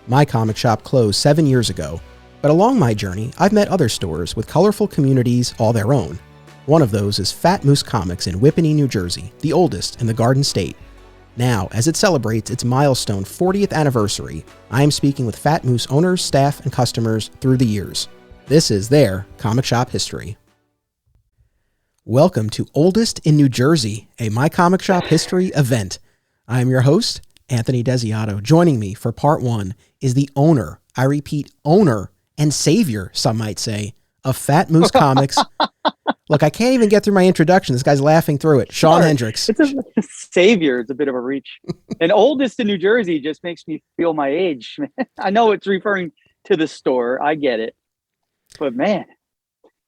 My comic shop closed 7 years ago, but along my journey, I've met other stores with colorful communities all their own. One of those is Fat Moose Comics in Whippany, New Jersey, the oldest in the Garden State. Now, as it celebrates its milestone 40th anniversary, I am speaking with Fat Moose owners, staff, and customers through the years. This is their comic shop history. Welcome to Oldest in New Jersey, a My Comic Shop History event. I am your host, Anthony Desiato. Joining me for part one is the owner, I repeat, owner and savior, some might say, of Fat Moose Comics. Look, I can't even get through my introduction. This guy's laughing through it. Shawn Hendricks. It's a savior. It's a bit of a reach. And oldest in New Jersey just makes me feel my age. I know it's referring to the store. I get it. But man,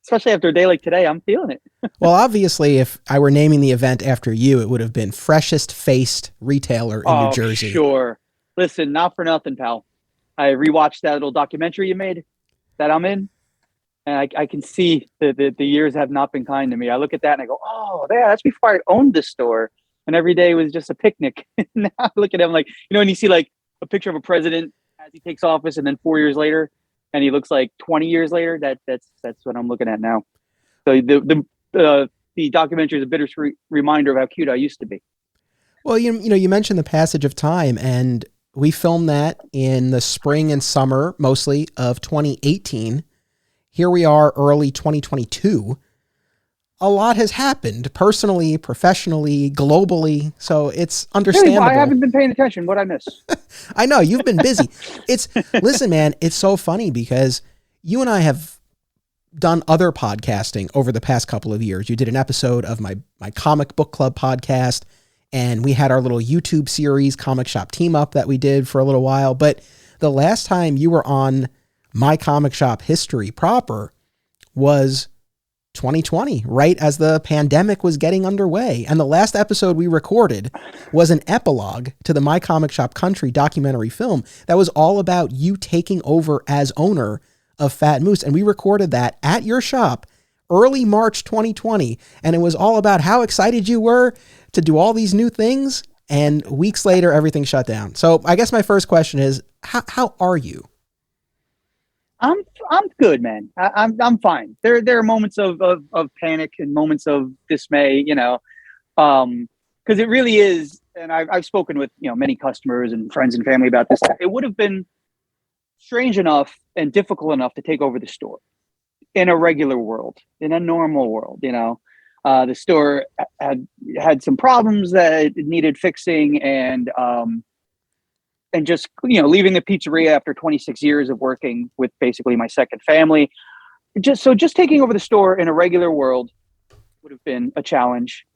especially after a day like today, I'm feeling it. Well, obviously, if I were naming the event after you, it would have been freshest faced retailer in New Jersey. Sure. Listen, not for nothing, pal. I rewatched that little documentary you made that I'm in. And I can see that the years have not been kind to me. I look at that and I go, oh, yeah, that's before I owned this store. And every day was just a picnic. Now I look at him like, when you see like a picture of a president as he takes office and then 4 years later, and he looks like 20 years later, that's what I'm looking at now. So the documentary is a bittersweet reminder of how cute I used to be. Well, you mentioned the passage of time, and we filmed that in the spring and summer, mostly, of 2018. Here we are, early 2022. A lot has happened, personally, professionally, globally, so it's understandable. Hey, I haven't been paying attention. What'd I miss? I know, you've been busy. Listen, man, it's so funny because you and I have done other podcasting over the past couple of years. You did an episode of my comic book club podcast, and we had our little YouTube series, Comic Shop Team Up, that we did for a little while. But the last time you were on My Comic Shop History proper was 2020, right as the pandemic was getting underway. And the last episode we recorded was an epilogue to the My Comic Shop Country documentary film that was all about you taking over as owner of Fat Moose. And we recorded that at your shop early March 2020. And it was all about how excited you were to do all these new things. And weeks later, everything shut down. So I guess my first question is, how are you? I'm good, man. I'm fine. There are moments of panic and moments of dismay, because it really is. And I've spoken with many customers and friends and family about this. It would have been strange enough and difficult enough to take over the store in a regular world, in a normal world. The store had some problems that it needed fixing, and just, leaving the pizzeria after 26 years of working with basically my second family. Just taking over the store in a regular world would have been a challenge,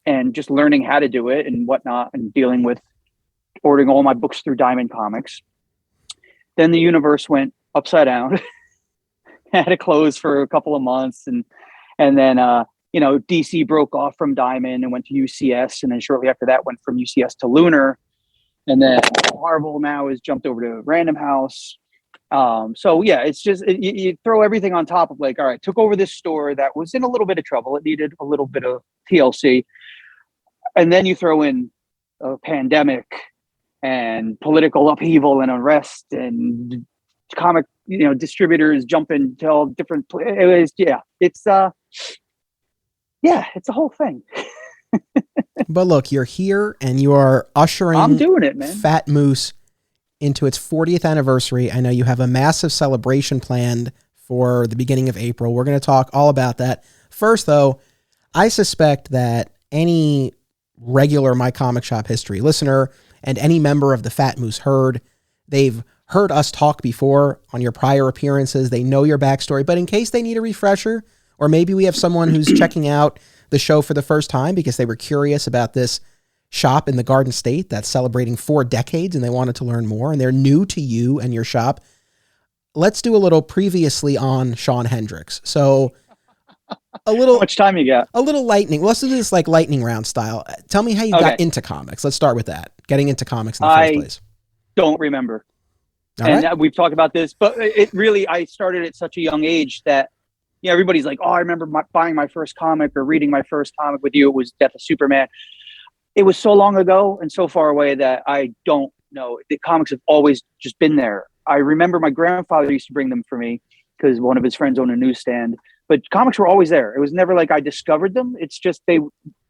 and just learning how to do it and whatnot, and dealing with ordering all my books through Diamond Comics. Then the universe went upside down. Had to close for a couple of months. And then, DC broke off from Diamond and went to UCS. And then shortly after that went from UCS to Lunar. And then Marvel now has jumped over to Random House. So yeah, it's just, you throw everything on top of like, all right, took over this store that was in a little bit of trouble. It needed a little bit of TLC. And then you throw in a pandemic and political upheaval and unrest and comic, distributors jumping to all different places. It's a whole thing. But look, you're here and you are ushering I'm doing it, man. Fat Moose into its 40th anniversary. I know you have a massive celebration planned for the beginning of April. We're going to talk all about that. First, though, I suspect that any regular My Comic Shop History listener and any member of the Fat Moose herd, they've heard us talk before on your prior appearances. They know your backstory, but in case they need a refresher, or maybe we have someone who's checking out the show for the first time because they were curious about this shop in the Garden State that's celebrating 4 decades and they wanted to learn more, and they're new to you and your shop. Let's do a little previously on Shawn Hendricks. So a little, how much time you got? A little lightning. Let's do this like lightning round style. Tell me how you got into comics. Let's start with that. Getting into comics in the first place. Don't remember. All and right. We've talked about this, but it really, I started at such a young age that everybody's like, oh, I remember buying my first comic or reading my first comic with you. It was Death of Superman. It was so long ago and so far away that I don't no, the comics have always just been there. I remember my grandfather used to bring them for me because one of his friends owned a newsstand, but comics were always there. It was never like I discovered them. It's just, they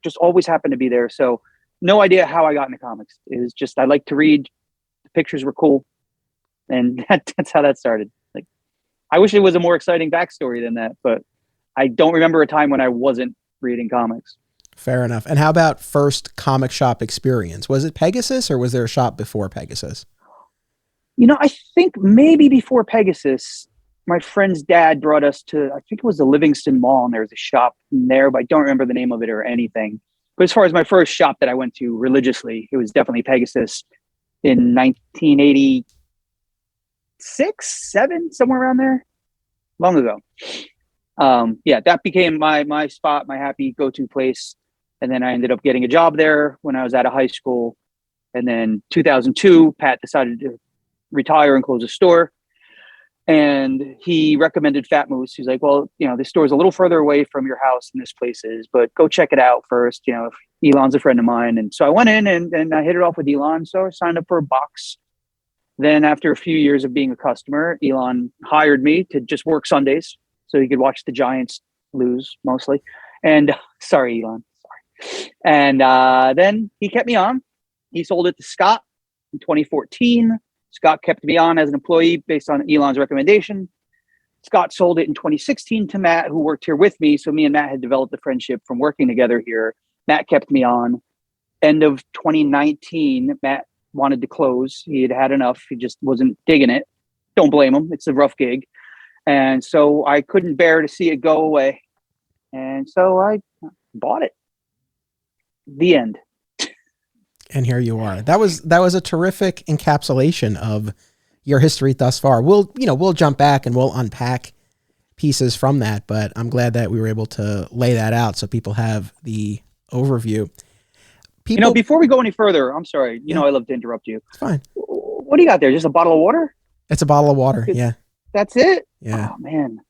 just always happened to be there. So no idea how I got into comics. It was just, I like to read. The pictures were cool. And that's how that started. Like, I wish it was a more exciting backstory than that, but I don't remember a time when I wasn't reading comics. Fair enough. And how about first comic shop experience? Was it Pegasus, or was there a shop before Pegasus? I think maybe before Pegasus, my friend's dad brought us to, I think it was the Livingston Mall, and there was a shop there, but I don't remember the name of it or anything. But as far as my first shop that I went to religiously, it was definitely Pegasus in 1986, 7, somewhere around there, long ago. That became my spot, my happy go-to place. And then I ended up getting a job there when I was out of high school. And then 2002, Pat decided to retire and close a store. And he recommended Fat Moose. He's like, well, this store is a little further away from your house than this place is, but go check it out first. Elon's a friend of mine. And so I went in and I hit it off with Elon. So I signed up for a box. Then after a few years of being a customer, Elon hired me to just work Sundays so he could watch the Giants lose mostly. And sorry, Elon. Sorry. And then he kept me on. He sold it to Scott in 2014. Scott kept me on as an employee based on Elon's recommendation. Scott sold it in 2016 to Matt, who worked here with me. So me and Matt had developed a friendship from working together here. Matt kept me on. End of 2019, Matt wanted to close. He had had enough. He just wasn't digging it. Don't blame him. It's a rough gig. And so I couldn't bear to see it go away. And so I bought it. The end. And here you are. That was a terrific encapsulation of your history thus far. We'll jump back and we'll unpack pieces from that, but I'm glad that we were able to lay that out so people have the overview. Before we go any further, I'm sorry. I love to interrupt you. It's fine. What do you got there? Just a bottle of water? It's a bottle of water. Yeah. That's it? Yeah. Oh man.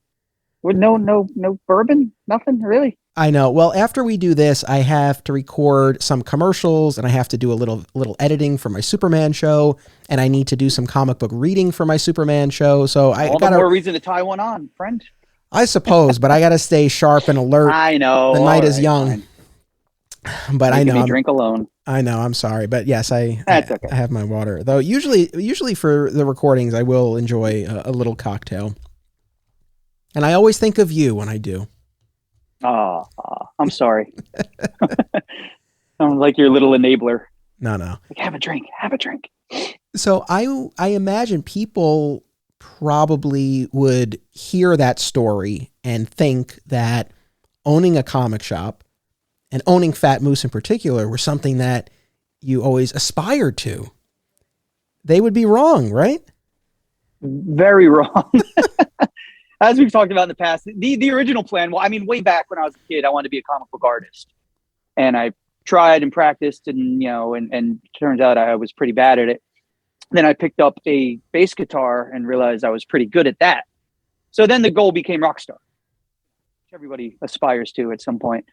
With no bourbon? Nothing really? I know. Well, after we do this, I have to record some commercials and I have to do a little editing for my Superman show, and I need to do some comic book reading for my Superman show. So I got more reason to tie one on, friend. I suppose, but I got to stay sharp and alert. I know. The night is young. Fine. But I know. Drink alone. I know. I'm sorry, but yes, That's okay. I have my water. Though usually for the recordings, I will enjoy a little cocktail, and I always think of you when I do. I'm sorry. I'm like your little enabler. No. Like, have a drink. So I imagine people probably would hear that story and think that owning a comic shop and owning Fat Moose in particular were something that you always aspired to. They would be wrong, right? Very wrong. As we've talked about in the past, the original plan, way back when I was a kid, I wanted to be a comic book artist. And I tried and practiced and turns out I was pretty bad at it. Then I picked up a bass guitar and realized I was pretty good at that. So then the goal became rock star, which everybody aspires to at some point.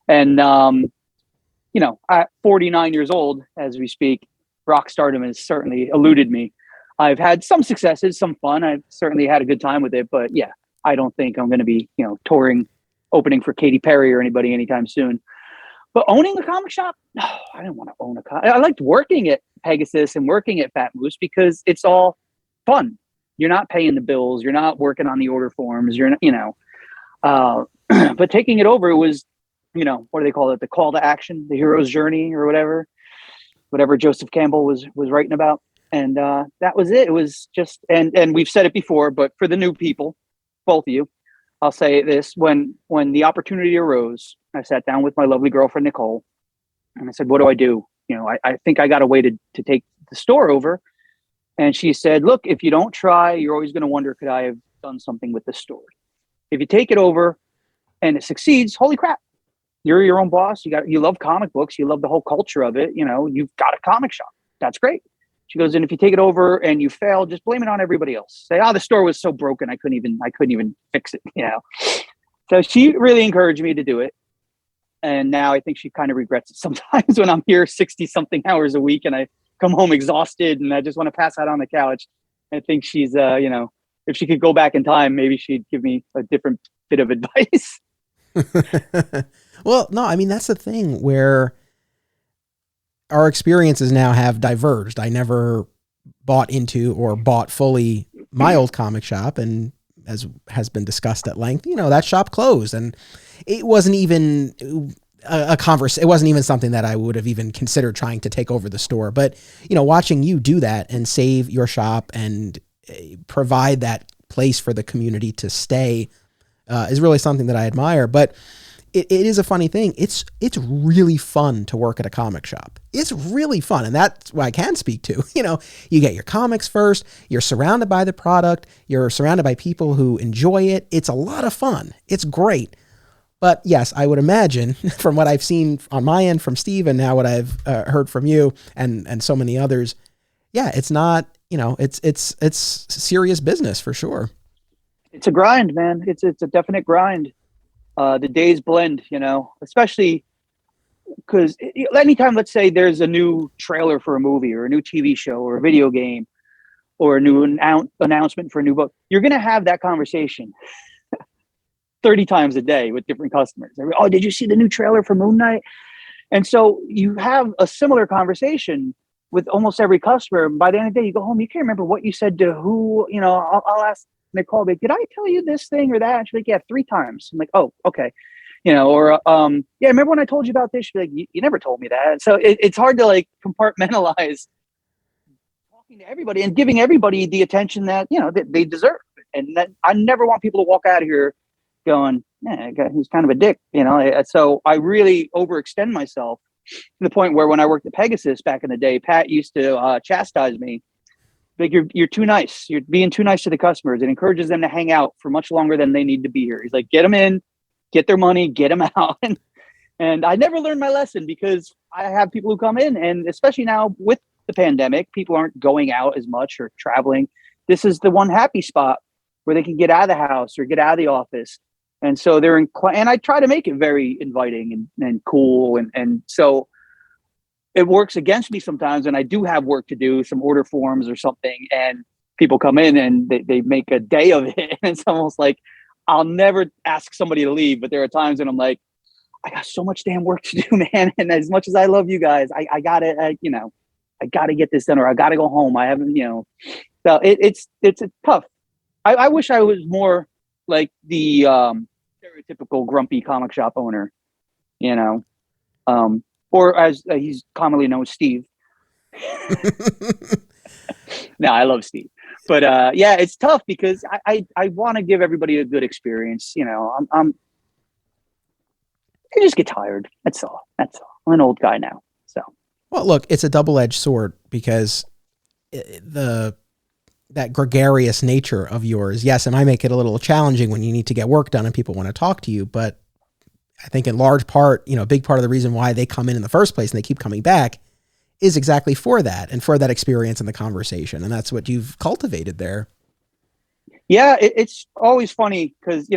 And, at 49 years old, as we speak, rock stardom has certainly eluded me. I've had some successes, some fun. I've certainly had a good time with it, but yeah, I don't think I'm going to be, touring, opening for Katy Perry or anybody anytime soon. But owning a comic shop, no, I didn't want to own a comic. I liked working at Pegasus and working at Fat Moose because it's all fun. You're not paying the bills. You're not working on the order forms. You're not, but taking it over, it was, what do they call it? The call to action, the hero's journey or whatever Joseph Campbell was writing about. And that was it. It was just, and we've said it before, but for the new people, both of you, I'll say this: when the opportunity arose, I sat down with my lovely girlfriend Nicole, and I said, "What do I do? I think I got a way to take the store over." And she said, "Look, if you don't try, you're always going to wonder, could I have done something with the store? If you take it over and it succeeds, holy crap, you're your own boss. You love comic books, you love the whole culture of it. You've got a comic shop. That's great." She goes, "And if you take it over and you fail, just blame it on everybody else. Say, the store was so broken, I couldn't even fix it." So she really encouraged me to do it. And now I think she kind of regrets it sometimes when I'm here 60 something hours a week and I come home exhausted and I just want to pass out on the couch. I think she's, if she could go back in time, maybe she'd give me a different bit of advice. Well, no, I mean, that's the thing where our experiences now have diverged. I never bought into or bought fully my old comic shop. And as has been discussed at length, that shop closed, and it wasn't even a converse. It wasn't even something that I would have even considered trying to take over the store. But, watching you do that and save your shop and provide that place for the community to stay is really something that I admire. But it is a funny thing. It's really fun to work at a comic shop. It's really fun. And that's what I can speak to. You get your comics first, you're surrounded by the product, you're surrounded by people who enjoy it. It's a lot of fun. It's great. But yes, I would imagine from what I've seen on my end from Steve and now what I've heard from you and so many others, yeah, it's not, it's serious business for sure. It's a grind, man. It's a definite grind. The days blend, especially because anytime, let's say there's a new trailer for a movie or a new TV show or a video game or a new announcement for a new book, you're going to have that conversation 30 times a day with different customers. Oh, did you see the new trailer for Moon Knight? And so you have a similar conversation with almost every customer. By the end of the day, you go home, you can't remember what you said to who, I'll ask Nicole, did I tell you this thing or that? She's like, yeah, 3 times. I'm like, oh, okay. Yeah, remember when I told you about this? She's like, you never told me that. So it's hard to like compartmentalize talking to everybody and giving everybody the attention that, that they deserve. And that I never want people to walk out of here going, he's kind of a dick, So I really overextend myself to the point where when I worked at Pegasus back in the day, Pat used to chastise me. Like, you're too nice. You're being too nice to the customers. It encourages them to hang out for much longer than they need to be here. He's like, get them in, get their money, get them out. And I never learned my lesson because I have people who come in, and especially now with the pandemic, people aren't going out as much or traveling. This is the one happy spot where they can get out of the house or get out of the office. And so and I try to make it very inviting and cool. And so it works against me sometimes, and I do have work to do, some order forms or something, and people come in and they make a day of it. And it's almost like I'll never ask somebody to leave, but there are times when I'm like, I got so much damn work to do, man. And as much as I love you guys, I gotta, I gotta get this done, or I gotta go home. I haven't, so it's tough. I wish I was more like the stereotypical grumpy comic shop owner, or as he's commonly known, Steve. No, I love Steve. But yeah, it's tough because I want to give everybody a good experience. I just get tired. That's all. I'm an old guy now. So. Well, look, it's a double-edged sword because that gregarious nature of yours, yes, it might make it a little challenging when you need to get work done and people want to talk to you, but I think in large part, a big part of the reason why they come in the first place and they keep coming back is exactly for that and for that experience in the conversation. And that's what you've cultivated there. Yeah, it's always funny because,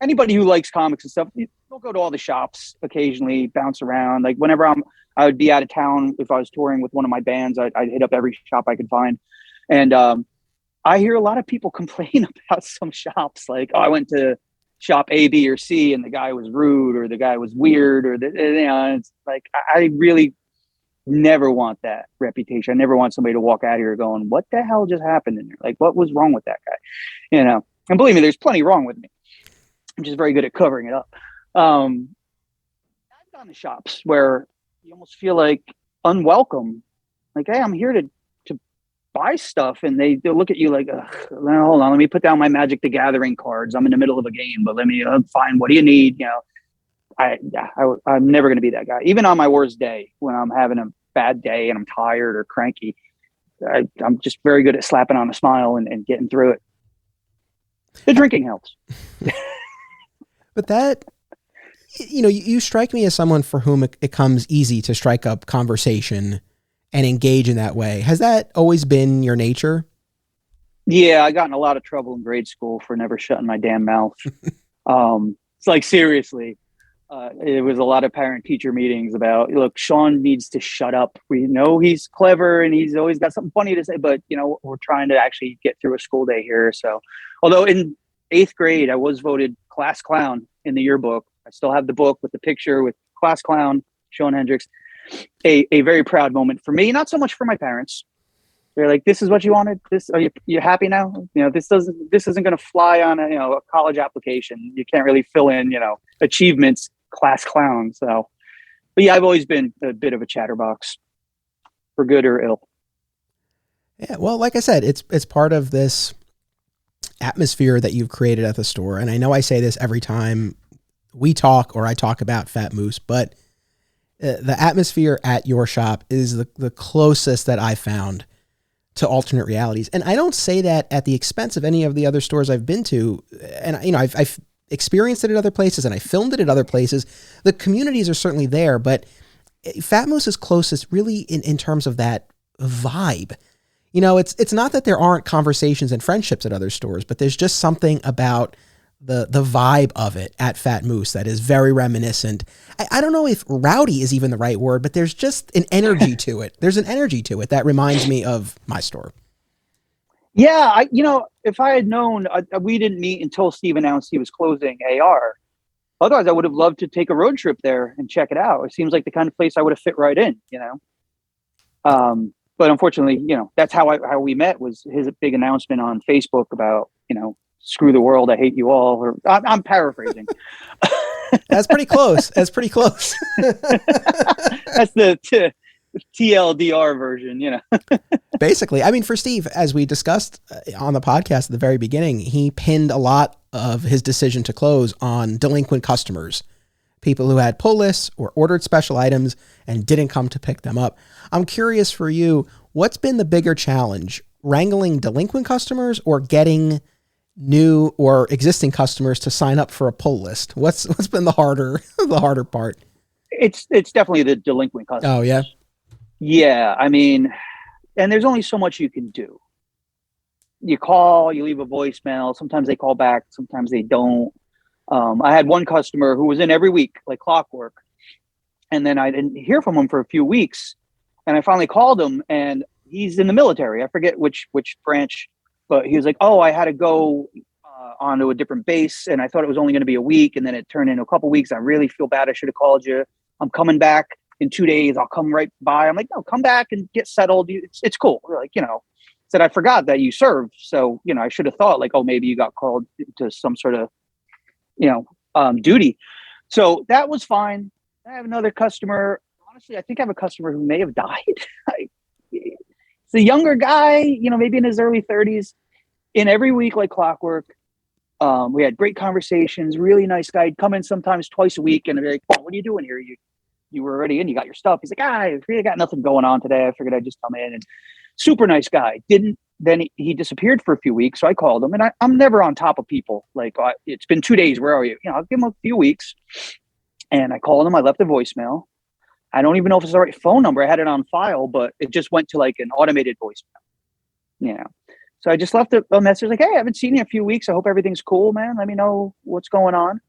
anybody who likes comics and stuff, they'll go to all the shops occasionally, bounce around. Like whenever I would be out of town, if I was touring with one of my bands, I'd hit up every shop I could find. And I hear a lot of people complain about some shops like, oh, I went to shop A, B, or C, and the guy was rude, or the guy was weird, or it's like I really never want that reputation. I never want somebody to walk out here going, "What the hell just happened in there? Like, what was wrong with that guy?" And believe me, there's plenty wrong with me. I'm just very good at covering it up. I've gone to shops where you almost feel like unwelcome. Like, hey, I'm here to buy stuff, and they'll look at you like, hold on, let me put down my Magic the Gathering cards. I'm in the middle of a game, but let me find, what do you need? I'm never going to be that guy. Even on my worst day, when I'm having a bad day and I'm tired or cranky, I'm just very good at slapping on a smile and getting through it. The drinking helps. But that, you strike me as someone for whom it comes easy to strike up conversation and engage in that way. Has that always been your nature? Yeah, I got in a lot of trouble in grade school for never shutting my damn mouth. It's like, seriously. It was a lot of parent teacher meetings about, look, Shawn needs to shut up. We know he's clever and he's always got something funny to say, but we're trying to actually get through a school day here. So, although in 8th grade, I was voted class clown in the yearbook. I still have the book with the picture with class clown, Shawn Hendricks. A very proud moment for me, not so much for my parents. They're like, this is what you wanted. This, are you happy now? This isn't going to fly on a college application. You can't really fill in, achievements, class clown. So, but yeah, I've always been a bit of a chatterbox, for good or ill. Yeah. Well, like I said, it's part of this atmosphere that you've created at the store. And I know I say this every time we talk or I talk about Fat Moose, but the atmosphere at your shop is the closest that I found to alternate realities. And I don't say that at the expense of any of the other stores I've been to. And, I've experienced it at other places and I filmed it at other places. The communities are certainly there, but Fat Moose is closest really in terms of that vibe. It's not that there aren't conversations and friendships at other stores, but there's just something about the vibe of it at Fat Moose that is very reminiscent. I don't know if rowdy is even the right word, but there's just an energy to it. There's an energy to it that reminds me of my store. Yeah, if I had known, we didn't meet until Steve announced he was closing AR. Otherwise, I would have loved to take a road trip there and check it out. It seems like the kind of place I would have fit right in, But unfortunately, that's how we met, was his big announcement on Facebook about, screw the world, I hate you all. Or I'm paraphrasing. That's pretty close. That's pretty close. That's the TLDR version, Basically, I mean, for Steve, as we discussed on the podcast at the very beginning, he pinned a lot of his decision to close on delinquent customers, people who had pull lists or ordered special items and didn't come to pick them up. I'm curious for you, what's been the bigger challenge, wrangling delinquent customers or getting new or existing customers to sign up for a pull list? What's been the harder part? It's definitely the delinquent customers. Oh yeah. Yeah. I mean, and there's only so much you can do. You call, you leave a voicemail. Sometimes they call back. Sometimes they don't. I had one customer who was in every week, like clockwork. And then I didn't hear from him for a few weeks. And I finally called him, and he's in the military. I forget which branch, but he was like, oh, I had to go onto a different base, and I thought it was only going to be a week. And then it turned into a couple weeks. I really feel bad. I should have called you. I'm coming back in 2 days. I'll come right by. I'm like, no, come back and get settled. It's cool. We're like, said, I forgot that you served. So, I should have thought like, oh, maybe you got called to some sort of, duty. So that was fine. I have another customer. Honestly, I think I have a customer who may have died. It's a younger guy, maybe in his early 30s, in every week, like clockwork. We had great conversations, really nice guy. He'd come in sometimes twice a week and I'd be like, well, what are you doing here? You were already in, you got your stuff. He's like, I really got nothing going on today. I figured I'd just come in. And super nice guy. Then he disappeared for a few weeks. So I called him, and I'm never on top of people. Like, it's been 2 days. Where are you? I'll give him a few weeks. And I called him. I left a voicemail. I don't even know if it's the right phone number. I had it on file, but it just went to like an automated voicemail. So I just left a message like, hey, I haven't seen you in a few weeks. I hope everything's cool, man. Let me know what's going on.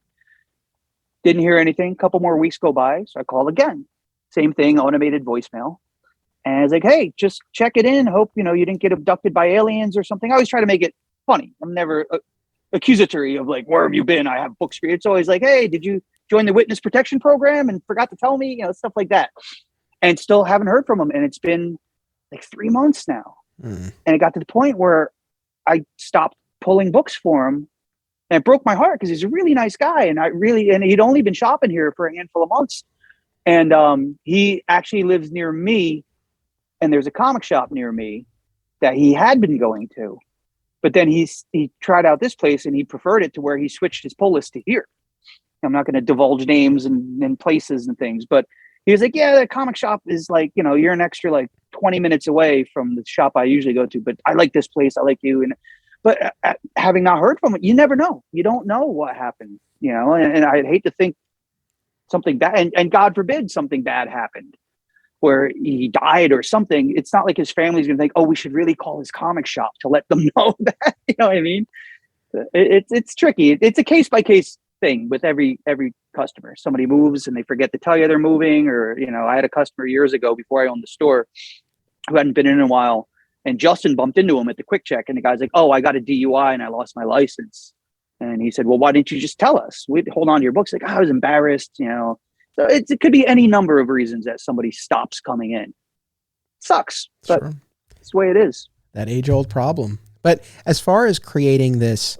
Didn't hear anything. A couple more weeks go by. So I called again. Same thing, automated voicemail. And I was like, hey, just check it in. Hope, you didn't get abducted by aliens or something. I always try to make it funny. I'm never accusatory of like, where have you been? I have books for you. It's always like, hey, did you join the witness protection program and forgot to tell me? Stuff like that. And still haven't heard from him. And it's been like 3 months now. And it got to the point where I stopped pulling books for him. And it broke my heart because he's a really nice guy. And he'd only been shopping here for a handful of months. And he actually lives near me. And there's a comic shop near me that he had been going to, but then he tried out this place and he preferred it to where he switched his pull list to here. I'm not going to divulge names and places and things, but he was like, yeah, the comic shop is like, you're an extra like 20 minutes away from the shop I usually go to, but I like this place. I like you. But having not heard from it, you never know. You don't know what happened, and I'd hate to think something bad and God forbid something bad happened, where he died or something. It's not like his family's gonna think, oh, we should really call his comic shop to let them know that. You know what I mean? It's tricky. It's a case by case thing with every customer. Somebody moves and they forget to tell you they're moving, or, I had a customer years ago before I owned the store who hadn't been in a while, and Justin bumped into him at the quick check, and the guy's like, "Oh, I got a DUI and I lost my license." And he said, "Well, why didn't you just tell us? We'd hold on to your books." Like, "Oh, I was embarrassed." So it could be any number of reasons that somebody stops coming in. It sucks, but Sure. it's the way it is. That age-old problem. But as far as creating this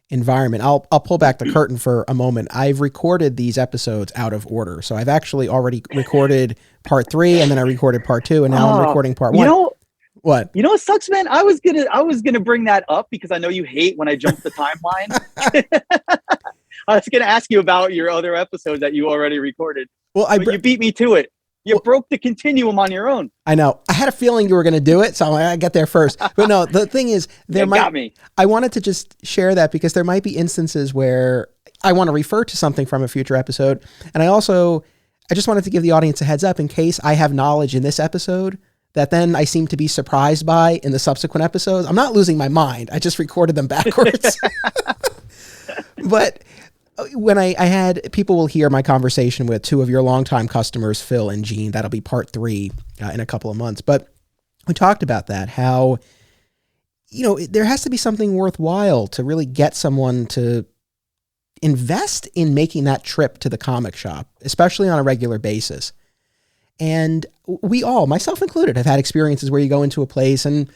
environment, I'll pull back the curtain for a moment. I've recorded these episodes out of order. So I've actually already recorded part 3, and then I recorded part 2, and now I'm recording part 1. What? You know what sucks, man? I was gonna bring that up because I know you hate when I jump the timeline. I was gonna ask you about your other episodes that you already recorded. Well, you beat me to it. You broke the continuum on your own. I know. I had a feeling you were going to do it, so I got there first. But no, the thing is, got me. I wanted to just share that because there might be instances where I want to refer to something from a future episode, and I just wanted to give the audience a heads up in case I have knowledge in this episode that then I seem to be surprised by in the subsequent episodes. I'm not losing my mind. I just recorded them backwards. But when I had, people will hear my conversation with 2 of your longtime customers, Phil and Gene. That'll be part 3 in a couple of months. But we talked about that, how, there has to be something worthwhile to really get someone to invest in making that trip to the comic shop, especially on a regular basis. And we all, myself included, have had experiences where you go into a place and,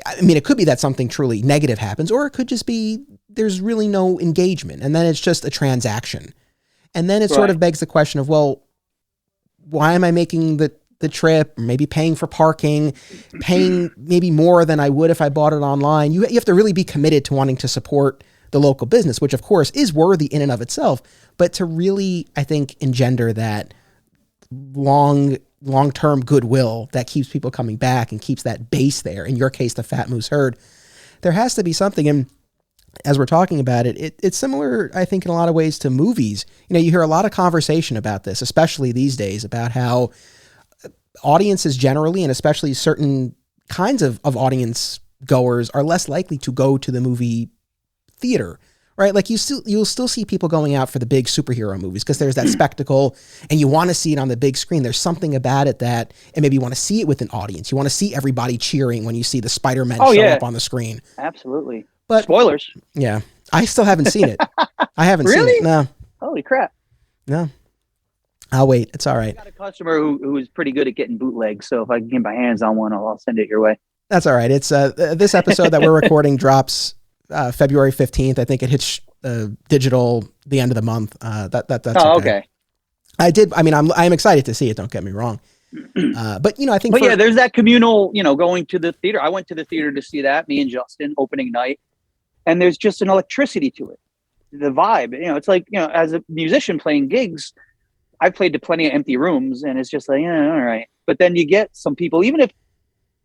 I mean, it could be that something truly negative happens, or it could just be there's really no engagement, and then it's just a transaction. And then it sort of begs the question of, well, why am I making the trip, maybe paying for parking, paying maybe more than I would if I bought it online? You have to really be committed to wanting to support the local business, which of course is worthy in and of itself, but to really, I think, engender that long-term goodwill that keeps people coming back and keeps that base there. In your case, the Fat Moose herd, there has to be something. And as we're talking about it, it's similar, I think, in a lot of ways to movies. You hear a lot of conversation about this, especially these days, about how audiences generally, and especially certain kinds of audience goers, are less likely to go to the movie theater. Right? Like you'll still see people going out for the big superhero movies because there's that spectacle and you want to see it on the big screen. There's something about it that, and maybe you want to see it with an audience. You want to see everybody cheering when you see the Spider-Man show up on the screen. Absolutely. But spoilers. Yeah. I still haven't seen it. I haven't really? seen it. No. Holy crap. No. I'll wait. It's all right. I got a customer who is pretty good at getting bootlegs. So if I can get my hands on one, I'll send it your way. That's all right. It's this episode that we're recording drops February 15th. I think it hits digital the end of the month. That's okay. I'm excited to see it. Don't get me wrong. But I think. But there's that communal. Going to the theater. I went to the theater to see that. Me and Justin, opening night, and there's just an electricity to it. The vibe. It's like as a musician playing gigs, I've played to plenty of empty rooms, and it's just like, all right. But then you get some people, even if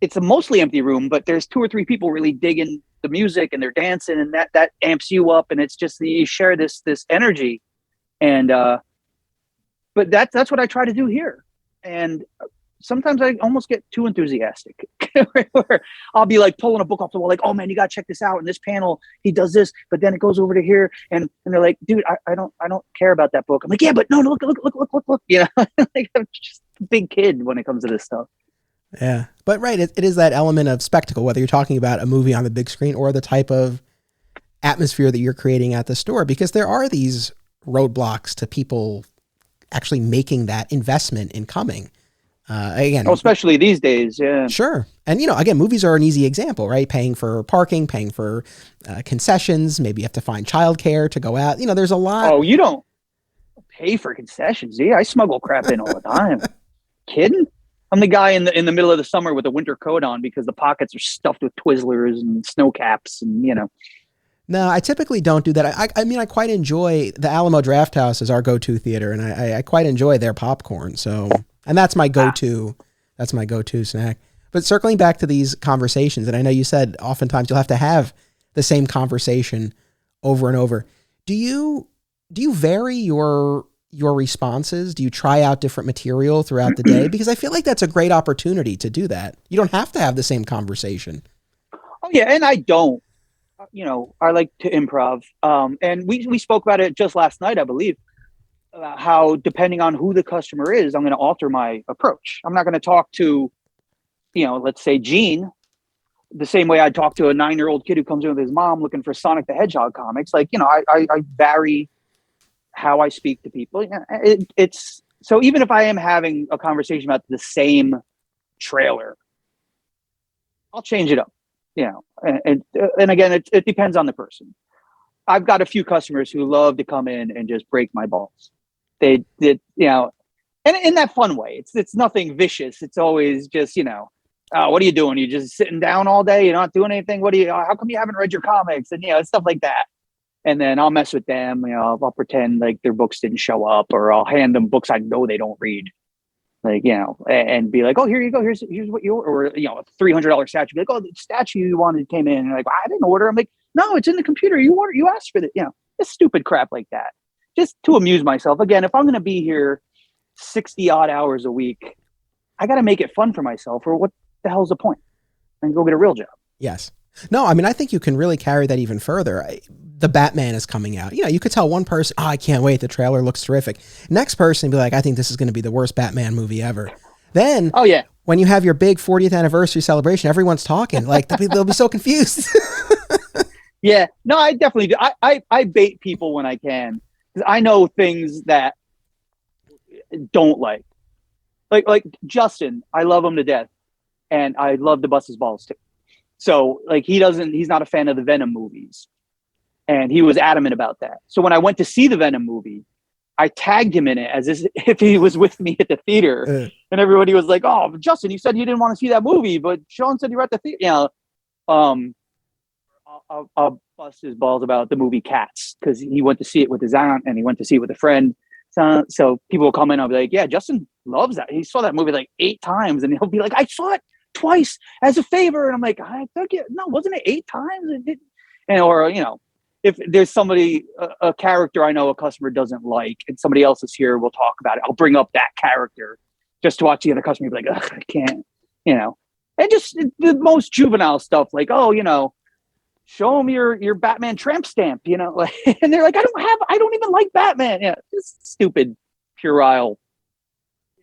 it's a mostly empty room, but there's 2 or 3 people really digging the music and they're dancing, and that amps you up, and it's just you share this energy. And but that's what I try to do here. And sometimes I almost get too enthusiastic where I'll be like pulling a book off the wall, like, "Oh man, you gotta check this out. In this panel he does this," but then it goes over to here, and they're like, "Dude, I don't care about that book." I'm like, "Yeah, but no, look. Like, I'm just a big kid when it comes to this stuff. Yeah. But right, it is that element of spectacle, whether you're talking about a movie on the big screen or the type of atmosphere that you're creating at the store, because there are these roadblocks to people actually making that investment in coming. Again, especially these days. Yeah, sure. And, again, movies are an easy example, right? Paying for parking, paying for concessions. Maybe you have to find childcare to go out. There's a lot. Oh, you don't pay for concessions. Yeah, I smuggle crap in all the time. Kidding? I'm the guy in the middle of the summer with a winter coat on because the pockets are stuffed with Twizzlers and snow caps and. No, I typically don't do that. I quite enjoy the Alamo Drafthouse as our go-to theater, and I quite enjoy their popcorn. So, and that's my go-to. That's my go-to snack. But circling back to these conversations, and I know you said oftentimes you'll have to have the same conversation over and over. Do you vary your responses? Do you try out different material throughout the day? Because I feel like that's a great opportunity to do that. You don't have to have the same conversation. Oh yeah, and I don't. I like to improv. And we spoke about it just last night, I believe. how, depending on who the customer is, I'm going to alter my approach. I'm not going to talk to, let's say Gene, the same way I'd talk to a 9-year-old kid who comes in with his mom looking for Sonic the Hedgehog comics. Like, I vary how I speak to people. It's so even if I am having a conversation about the same trailer, I'll change it up, and again, it depends on the person. I've got a few customers who love to come in and just break my balls. They did, and in that fun way. It's nothing vicious. It's always just, what are you doing? You just sitting down all day? You're not doing anything? How come you haven't read your comics? And, stuff like that. And then I'll mess with them. I'll pretend like their books didn't show up, or I'll hand them books I know they don't read. Like, and be like, oh, here you go. Here's what or a $300 statue. Be like, oh, the statue you wanted came in. And like, I didn't order. I'm like, no, it's in the computer. You asked for it. Just stupid crap like that. Just to amuse myself. Again, if I'm going to be here 60 odd hours a week, I got to make it fun for myself, or what the hell's the point? And go get a real job. Yes. No, I mean, I think you can really carry that even further. The Batman is coming out. You could tell one person, oh, I can't wait. The trailer looks terrific. Next person be like, I think this is going to be the worst Batman movie ever. Then, oh yeah, when you have your big 40th anniversary celebration, everyone's talking. Like, they'll be so confused. Yeah, no, I definitely do. I bait people when I can, because I know things that don't like Justin. I love him to death, and I love to bust his balls too. So like, he's not a fan of the Venom movies, and he was adamant about that. So when I went to see the Venom movie, I tagged him in it as if he was with me at the theater, and everybody was like, "Oh, Justin, you said you didn't want to see that movie, but Shawn said you were at the theater." I'll bust his balls about the movie Cats, because he went to see it with his aunt and he went to see it with a friend. So people will come in, I'll be like, yeah, Justin loves that. He saw that movie like 8 times, and he'll be like, I saw it twice as a favor. And I'm like, I took it. No, wasn't it 8 times? Or, if there's somebody, a character I know a customer doesn't like, and somebody else is here, we'll talk about it. I'll bring up that character just to watch the other customer be like, ugh, I can't, and just the most juvenile stuff, like, oh, show them your Batman tramp stamp, and they're like, I don't even like Batman. Yeah, just stupid, puerile,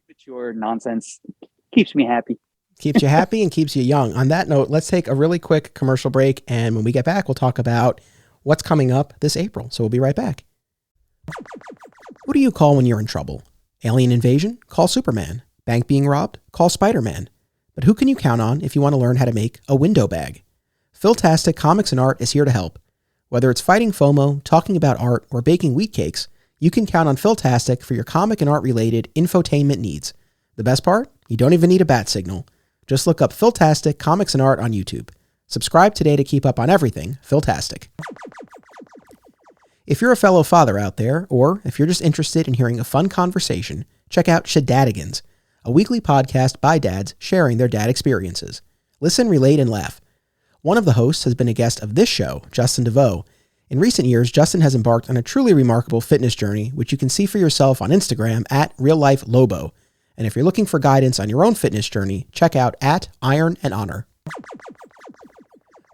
immature nonsense. Keeps me happy. Keeps you happy and keeps you young. On that note, let's take a really quick commercial break, and when we get back, we'll talk about what's coming up this April. So we'll be right back. Who do you call when you're in trouble? Alien invasion? Call Superman. Bank being robbed? Call Spider-Man. But who can you count on if you want to learn how to make a window bag? Philtastic Comics and Art is here to help. Whether it's fighting FOMO, talking about art, or baking wheat cakes, you can count on Philtastic for your comic and art-related infotainment needs. The best part? You don't even need a bat signal. Just look up Philtastic Comics and Art on YouTube. Subscribe today to keep up on everything Philtastic. If you're a fellow father out there, or if you're just interested in hearing a fun conversation, check out Shadadigans, a weekly podcast by dads sharing their dad experiences. Listen, relate, and laugh. One of the hosts has been a guest of this show, Justin DeVoe. In recent years, Justin has embarked on a truly remarkable fitness journey, which you can see for yourself on Instagram at RealLifeLobo. And if you're looking for guidance on your own fitness journey, check out at Iron and Honor.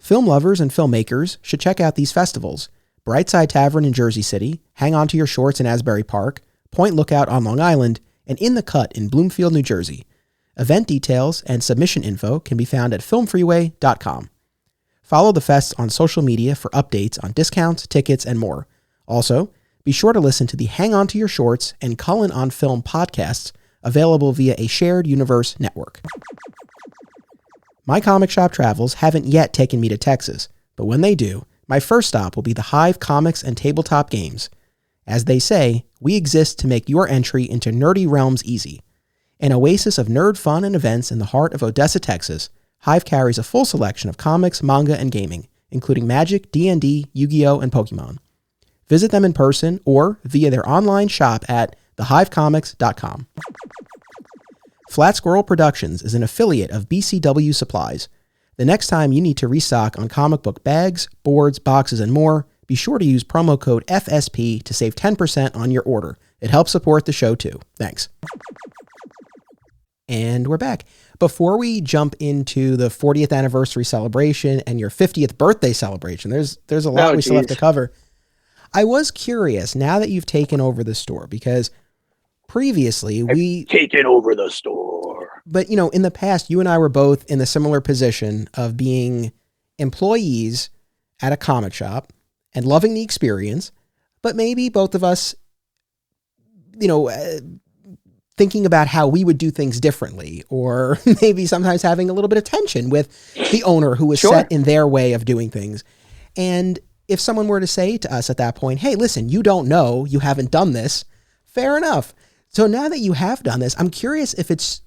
Film lovers and filmmakers should check out these festivals: Brightside Tavern in Jersey City, Hang On to Your Shorts in Asbury Park, Point Lookout on Long Island, and In the Cut in Bloomfield, New Jersey. Event details and submission info can be found at filmfreeway.com. Follow the fests on social media for updates on discounts, tickets, and more. Also, be sure to listen to the Hang On to Your Shorts and Cullen on Film podcasts, available via a shared universe network. My comic shop travels haven't yet taken me to Texas, but when they do, my first stop will be the Hive Comics and Tabletop Games. As they say, we exist to make your entry into nerdy realms easy. An oasis of nerd fun and events in the heart of Odessa, Texas, Hive carries a full selection of comics, manga, and gaming, including Magic, D&D, Yu-Gi-Oh!, and Pokemon. Visit them in person or via their online shop at thehivecomics.com. Flat Squirrel Productions is an affiliate of BCW Supplies. The next time you need to restock on comic book bags, boards, boxes, and more, be sure to use promo code FSP to save 10% on your order. It helps support the show too. Thanks. And we're back. Before we jump into the 40th anniversary celebration and your 50th birthday celebration, there's a lot we still have to cover. I was curious now that you've taken over the store, because previously we taken over the store. But in the past, you and I were both in the similar position of being employees at a comic shop and loving the experience, but maybe both of us, thinking about how we would do things differently, or maybe sometimes having a little bit of tension with the owner who was set in their way of doing things. And if someone were to say to us at that point, hey, listen, you don't know, you haven't done this, fair enough. So now that you have done this, I'm curious if it's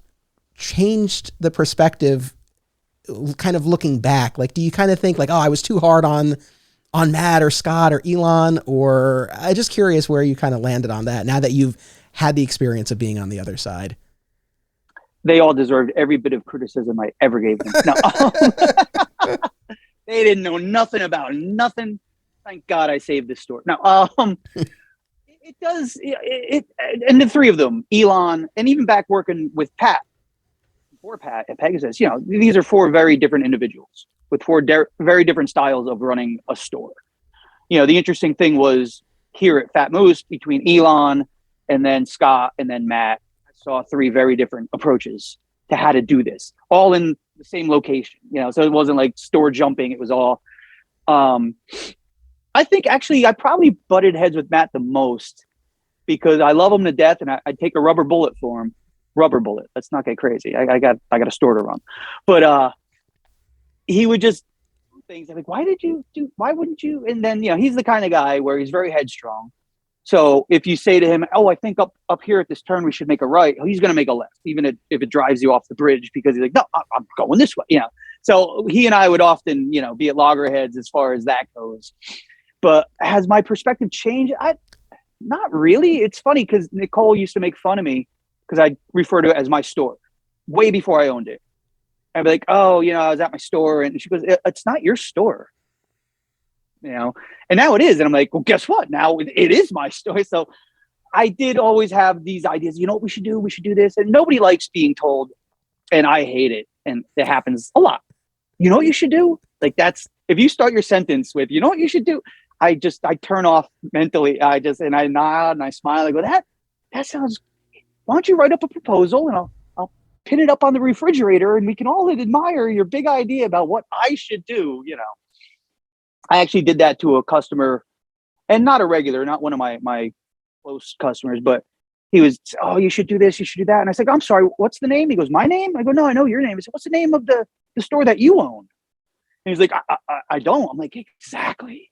changed the perspective, kind of looking back. Like, do you kind of think like, oh, I was too hard on Matt or Scott or Elon? Or I'm just curious where you kind of landed on that now that you've had the experience of being on the other side. They all deserved every bit of criticism I ever gave them. No. They didn't know nothing about nothing. Thank God I saved this store. Now, it does. And the three of them, Elon, and even back working with Pat, before Pat at Pegasus, these are four very different individuals with four very different styles of running a store. The interesting thing was here at Fat Moose, between Elon and then Scott and then Matt, I saw three very different approaches to how to do this, all in the same location. So it wasn't like store jumping. It was all. I think actually I probably butted heads with Matt the most because I love him to death, and I'd take a rubber bullet for him. Rubber bullet. Let's not get crazy. I got a store to run, but he would just do things. I'm like, why wouldn't you? And then he's the kind of guy where he's very headstrong. So if you say to him, oh, I think up here at this turn we should make a right, he's going to make a left, even if it drives you off the bridge, because he's like, no, I'm going this way. So he and I would often be at loggerheads as far as that goes. But has my perspective changed? Not really. It's funny because Nicole used to make fun of me because I refer to it as my store way before I owned it. I'd be like, oh, I was at my store, and she goes, it's not your store. And now it is. And I'm like, well, guess what? Now it is my story. So I did always have these ideas, what we should do? We should do this. And nobody likes being told, and I hate it. And it happens a lot. You know what you should do? Like if you start your sentence with, you know what you should do? I turn off mentally. I nod and I smile. I go, that sounds, why don't you write up a proposal and I'll pin it up on the refrigerator and we can all admire your big idea about what I should do, I actually did that to a customer, and not a regular, not one of my close customers, but he was, oh, you should do this, you should do that. And I said, I'm sorry, what's the name? He goes, my name? I go, no, I know your name. He said, what's the name of the store that you own? And he's like, I don't. I'm like, exactly.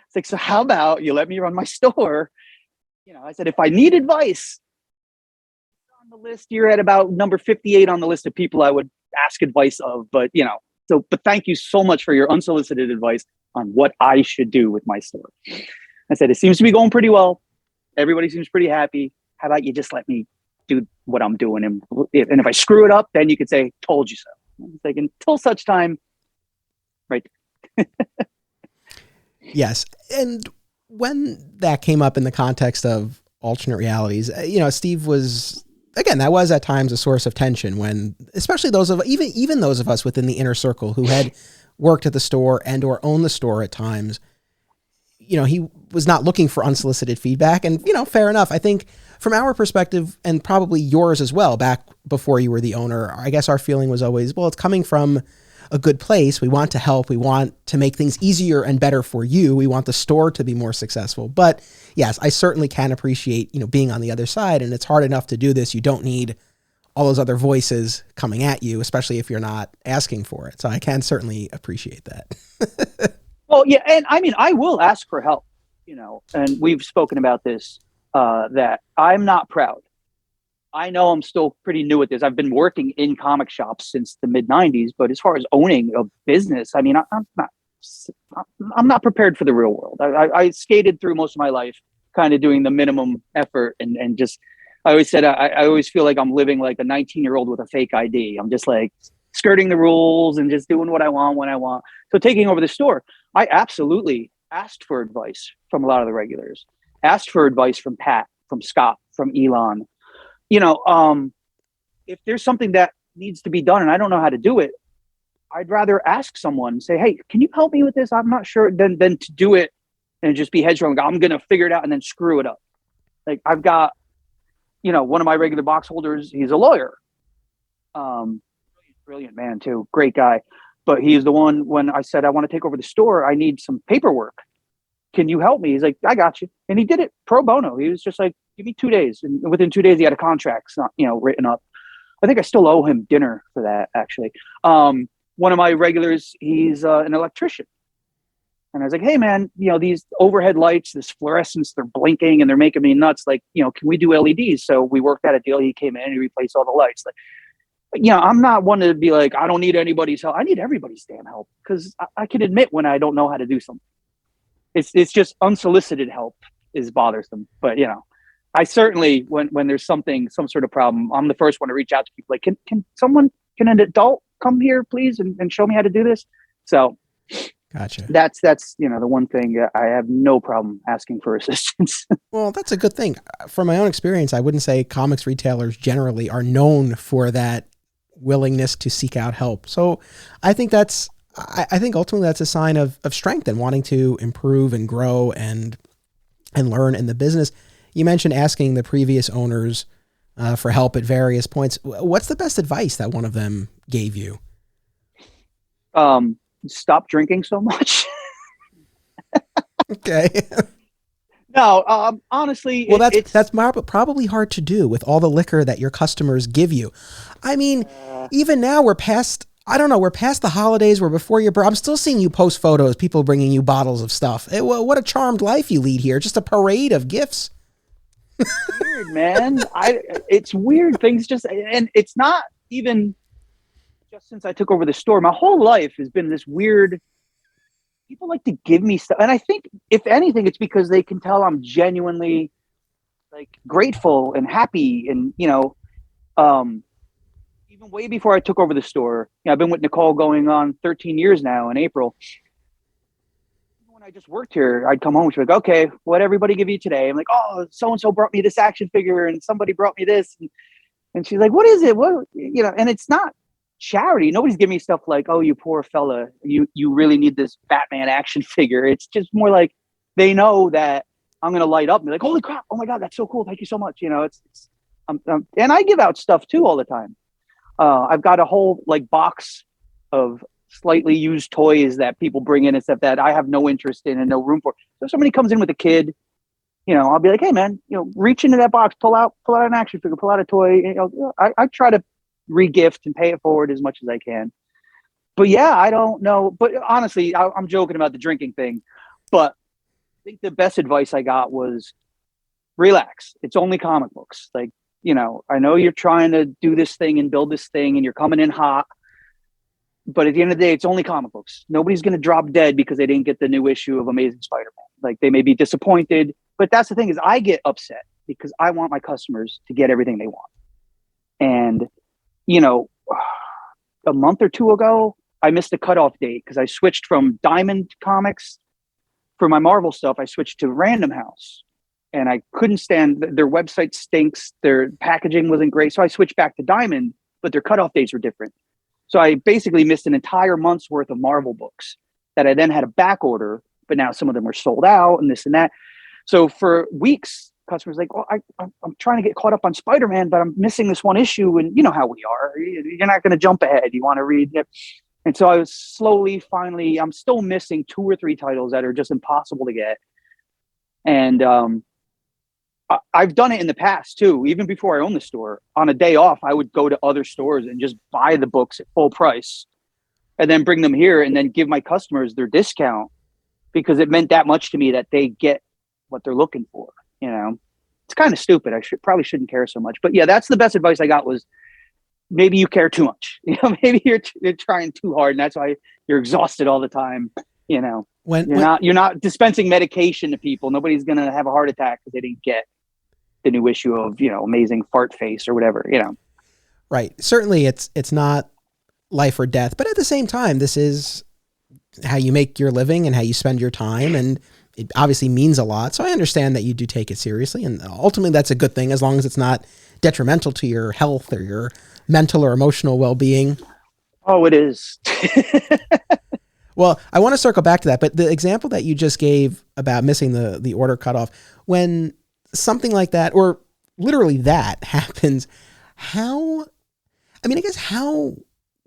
It's like, so how about you let me run my store? I said, if I need advice on the list, you're at about number 58 on the list of people I would ask advice of. But, but thank you so much for your unsolicited advice on what I should do with my store. I said, it seems to be going pretty well. Everybody seems pretty happy. How about you just let me do what I'm doing? And if I screw it up, then you could say, told you so. It's like, until such time, right. Yes. And when that came up in the context of alternate realities, Steve was, again, that was at times a source of tension when, especially those of, even those of us within the inner circle who had worked at the store and or owned the store at times, he was not looking for unsolicited feedback. And, fair enough. I think from our perspective, and probably yours as well, back before you were the owner, I guess our feeling was always, well, it's coming from a good place. We want to help. We want to make things easier and better for you. We want the store to be more successful. But yes, I certainly can appreciate, being on the other side, and it's hard enough to do this. You don't need all those other voices coming at you, especially if you're not asking for it. So I can certainly appreciate that. Well, yeah. And I mean, I will ask for help, and we've spoken about this, that I'm not proud. I know I'm still pretty new at this. I've been working in comic shops since the mid 90s, but as far as owning a business, I mean, I'm not prepared for the real world. I skated through most of my life kind of doing the minimum effort and just, I always said, I always feel like I'm living like a 19-year-old with a fake ID. I'm just like skirting the rules and just doing what I want when I want. So taking over the store, I absolutely asked for advice from a lot of the regulars, asked for advice from Pat, from Scott, from Elon. If there's something that needs to be done and I don't know how to do it, I'd rather ask someone, say, hey, can you help me with this? I'm not sure, than to do it and just be headstrong. Like, I'm going to figure it out and then screw it up. Like I've got, one of my regular box holders, he's a lawyer. Brilliant man too. Great guy. But he's the one, when I said, I want to take over the store, I need some paperwork. Can you help me? He's like, I got you. And he did it pro bono. He was just like, give me 2 days. And within 2 days, he had a contract, written up. I think I still owe him dinner for that, actually. One of my regulars, he's an electrician. And I was like, hey, man, these overhead lights, this fluorescence, they're blinking and they're making me nuts. Like, can we do LEDs? So we worked out a deal. He came in and he replaced all the lights. Like, I'm not one to be like, I don't need anybody's help. I need everybody's damn help, because I can admit when I don't know how to do something. It's just unsolicited help is bothersome. But, I certainly, when there's some sort of problem, I'm the first one to reach out to people. Like, can an adult come here, please, and show me how to do this? So gotcha. That's the one thing I have no problem asking for assistance. Well, that's a good thing. From my own experience, I wouldn't say comics retailers generally are known for that willingness to seek out help. So I think I think ultimately that's a sign of strength and wanting to improve and grow and learn in the business. You mentioned asking the previous owners for help at various points. What's the best advice that one of them gave you? Stop drinking so much. Okay. No, honestly. Well, that's probably hard to do with all the liquor that your customers give you. I mean, even now we're past the holidays. We're before your birth. I'm still seeing you post photos, people bringing you bottles of stuff. What a charmed life you lead here. Just a parade of gifts. Weird, man. It's weird. Things and it's not even just since I took over the store. My whole life has been this weird. People like to give me stuff. And I think, if anything, it's because they can tell I'm genuinely like grateful and happy. And, even way before I took over the store, I've been with Nicole going on 13 years now in April. When I just worked here, I'd come home and she'd be like, okay, what'd everybody give you today? I'm like, oh, so-and-so brought me this action figure and somebody brought me this. And she's like, what is it? And it's not charity. Nobody's giving me stuff like, oh, you poor fella, you really need this Batman action figure. It's just more like they know that I'm going to light up and be like, holy crap, oh my God, that's so cool. Thank you so much. And I give out stuff too all the time. I've got a whole box of slightly used toys that people bring in and stuff that I have no interest in and no room for. So if somebody comes in with a kid, I'll be like, hey man, reach into that box, pull out an action figure, pull out a toy. I try to re-gift and pay it forward as much as I can. But yeah, I don't know. But honestly, I'm joking about the drinking thing. But I think the best advice I got was relax. It's only comic books. Like, I know you're trying to do this thing and build this thing and you're coming in hot. But at the end of the day, it's only comic books. Nobody's going to drop dead because they didn't get the new issue of Amazing Spider-Man. Like, they may be disappointed. But that's the thing, is I get upset because I want my customers to get everything they want. And a month or two ago, I missed a cutoff date because I switched from Diamond Comics for my Marvel stuff. I switched to Random House, and I couldn't stand their website stinks. Their packaging wasn't great. So I switched back to Diamond, but their cutoff dates were different. So I basically missed an entire month's worth of Marvel books that I then had a back order, but now some of them were sold out and this and that. So for weeks, customers like, well, I'm trying to get caught up on Spider-Man, but I'm missing this one issue. And you know how we are. You're not going to jump ahead. You want to read it. And so I was finally, I'm still missing 2 or 3 titles that are just impossible to get. And I've done it in the past too. Even before I owned the store, on a day off, I would go to other stores and just buy the books at full price and then bring them here and then give my customers their discount, because it meant that much to me that they get what they're looking for. It's kind of stupid. I probably shouldn't care so much, but yeah, that's the best advice I got, was maybe you care too much. Maybe you're trying too hard, and that's why you're exhausted all the time. When you're not dispensing medication to people, nobody's going to have a heart attack because they didn't get the new issue of, Amazing Fart Face or whatever, Right. Certainly it's not life or death, but at the same time, this is how you make your living and how you spend your time. And it obviously means a lot. So I understand that you do take it seriously, and ultimately that's a good thing, as long as it's not detrimental to your health or your mental or emotional well-being. Oh, it is. Well, I want to circle back to that, but the example that you just gave about missing the order cutoff, when something like that, or literally that happens, how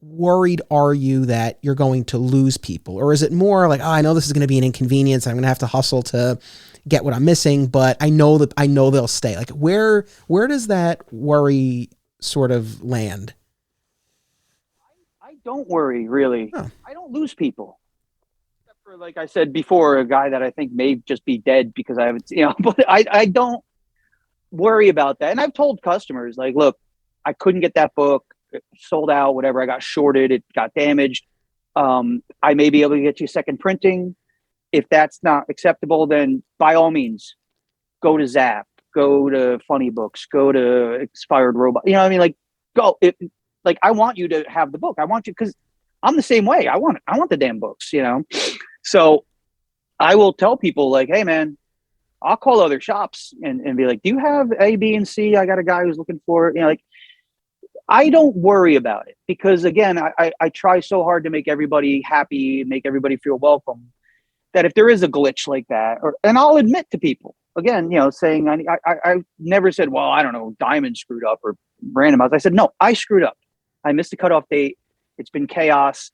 worried are you that you're going to lose people? Or is it more like, oh, I know this is going to be an inconvenience. I'm going to have to hustle to get what I'm missing, but I know they'll stay. Like where does that worry sort of land? I don't worry, really. Oh. I don't lose people. Except for, like I said before, a guy that I think may just be dead because I haven't, but I don't worry about that. And I've told customers, like, look, I couldn't get that book. It sold out, whatever. I got shorted. It got damaged. I may be able to get you second printing. If that's not acceptable, then by all means, go to Zap, go to Funny Books, go to Expired Robot. You know what I mean? Like, go. Like, I want you to have the book. I want you, because I'm the same way. I want the damn books, So I will tell people, like, hey, man, I'll call other shops and be like, do you have A, B, and C? I got a guy who's looking for it. Like, I don't worry about it because, again, I try so hard to make everybody happy, make everybody feel welcome, that if there is a glitch like that, and I'll admit to people, again, saying I never said, well, I don't know, Diamond screwed up or Random House. I said, no, I screwed up. I missed the cutoff date. It's been chaos.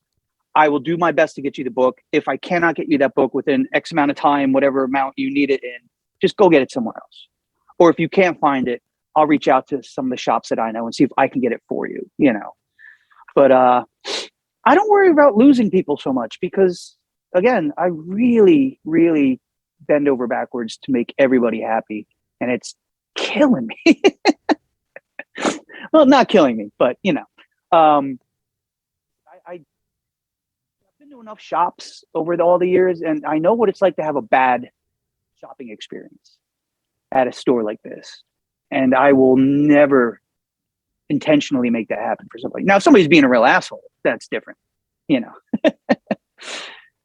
I will do my best to get you the book. If I cannot get you that book within X amount of time, whatever amount you need it in, just go get it somewhere else. Or if you can't find it, I'll reach out to some of the shops that I know and see if I can get it for you, But I don't worry about losing people so much because, again, I really, really bend over backwards to make everybody happy. And it's killing me. Well, not killing me, but, I've been to enough shops over all the years, and I know what it's like to have a bad shopping experience at a store like this. And I will never intentionally make that happen for somebody. Now, if somebody's being a real asshole, that's different.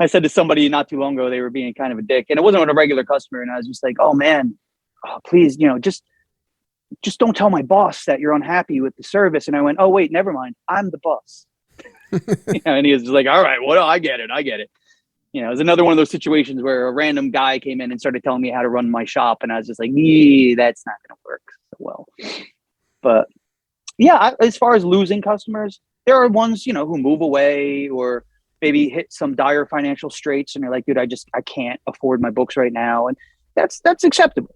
I said to somebody not too long ago, they were being kind of a dick, and it wasn't a regular customer. And I was just like, oh man, please, just don't tell my boss that you're unhappy with the service. And I went, oh wait, never mind. I'm the boss. And he was just like, all right, well, I get it. It was another one of those situations where a random guy came in and started telling me how to run my shop. And I was just like, that's not going to work so well. But yeah, as far as losing customers, there are ones, who move away or maybe hit some dire financial straits. And they're like, dude, I can't afford my books right now. And that's acceptable.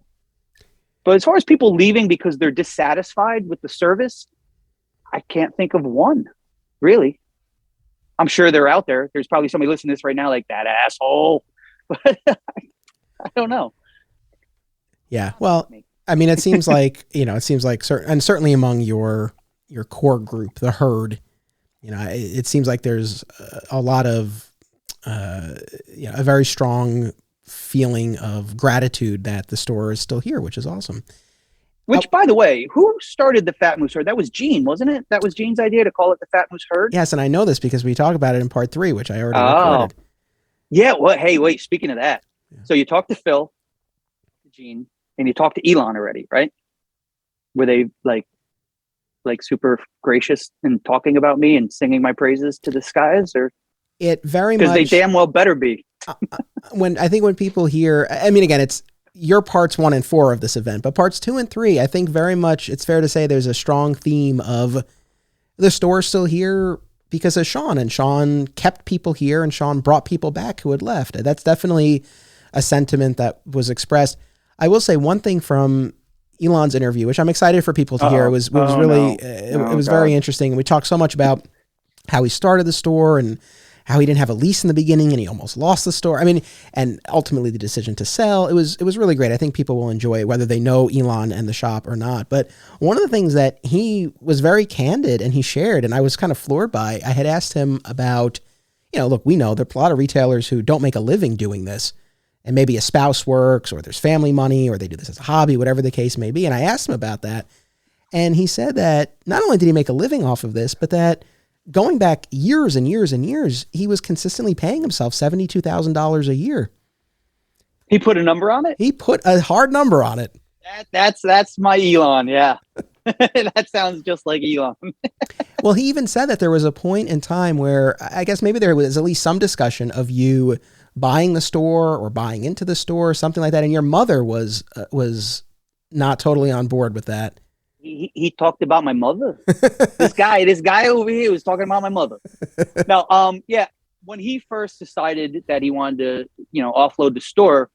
But as far as people leaving because they're dissatisfied with the service, I can't think of one, really. I'm sure they're out there. There's probably somebody listening to this right now like, that asshole. But I don't know. Yeah. Well, I mean, it seems like, and certainly among your core group, the herd, it seems like there's a lot of, a very strong feeling of gratitude that the store is still here, which is awesome. Which, by the way, who started the Fat Moose Herd? That was Gene, wasn't it? That was Gene's idea to call it the Fat Moose Herd? Yes, and I know this because we talk about it in part 3, which I already recorded. Yeah, well, hey, wait, speaking of that. Yeah. So you talked to Phil, Gene, and you talked to Elon already, right? Were they like super gracious in talking about me and singing my praises to the skies? Or it very much... Because they damn well better be. When people hear... I mean, again, it's your parts 1 and 4 of this event, but parts 2 and 3, I think very much it's fair to say there's a strong theme of the store still here because of Shawn, and Shawn kept people here and Shawn brought people back who had left. That's definitely a sentiment that was expressed. I will say one thing from Elon's interview, which I'm excited for people to hear. It was very interesting. We talked so much about how he started the store and how he didn't have a lease in the beginning and he almost lost the store. I mean, and ultimately the decision to sell, it was really great. I think people will enjoy it, whether they know Elon and the shop or not. But one of the things that he was very candid and he shared, and I was kind of floored by, I had asked him about, look, we know there's a lot of retailers who don't make a living doing this, and maybe a spouse works or there's family money or they do this as a hobby, whatever the case may be. And I asked him about that. And he said that not only did he make a living off of this, but that going back years and years and years, he was consistently paying himself $72,000 a year. He put a number on it? He put a hard number on it. That's my Elon, yeah. That sounds just like Elon. Well, he even said that there was a point in time where I guess maybe there was at least some discussion of you buying the store or buying into the store or something like that. And your mother was not totally on board with that. He talked about my mother. This guy over here was talking about my mother. Now, yeah, when he first decided that he wanted to, offload the store,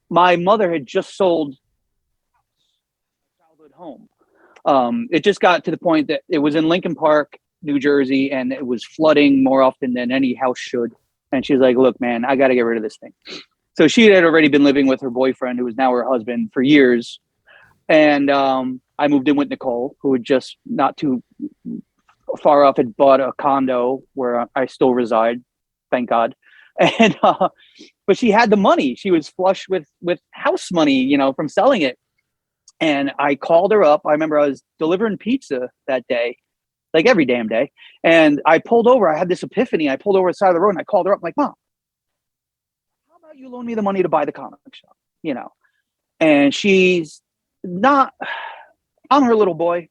my mother had just sold a childhood home. It just got to the point that it was in Lincoln Park, New Jersey, and it was flooding more often than any house should. And she's like, look, man, I got to get rid of this thing. So she had already been living with her boyfriend, who was now her husband, for years. And I moved in with Nicole, who had just not too far off had bought a condo where I still reside, thank God. And but she had the money. She was flush with house money, from selling it. And I called her up. I remember I was delivering pizza that day, like every damn day. And I pulled over. I had this epiphany. I pulled over the side of the road and I called her up. I'm like, Mom, how about you loan me the money to buy the comic shop? And she's not, I'm her little boy,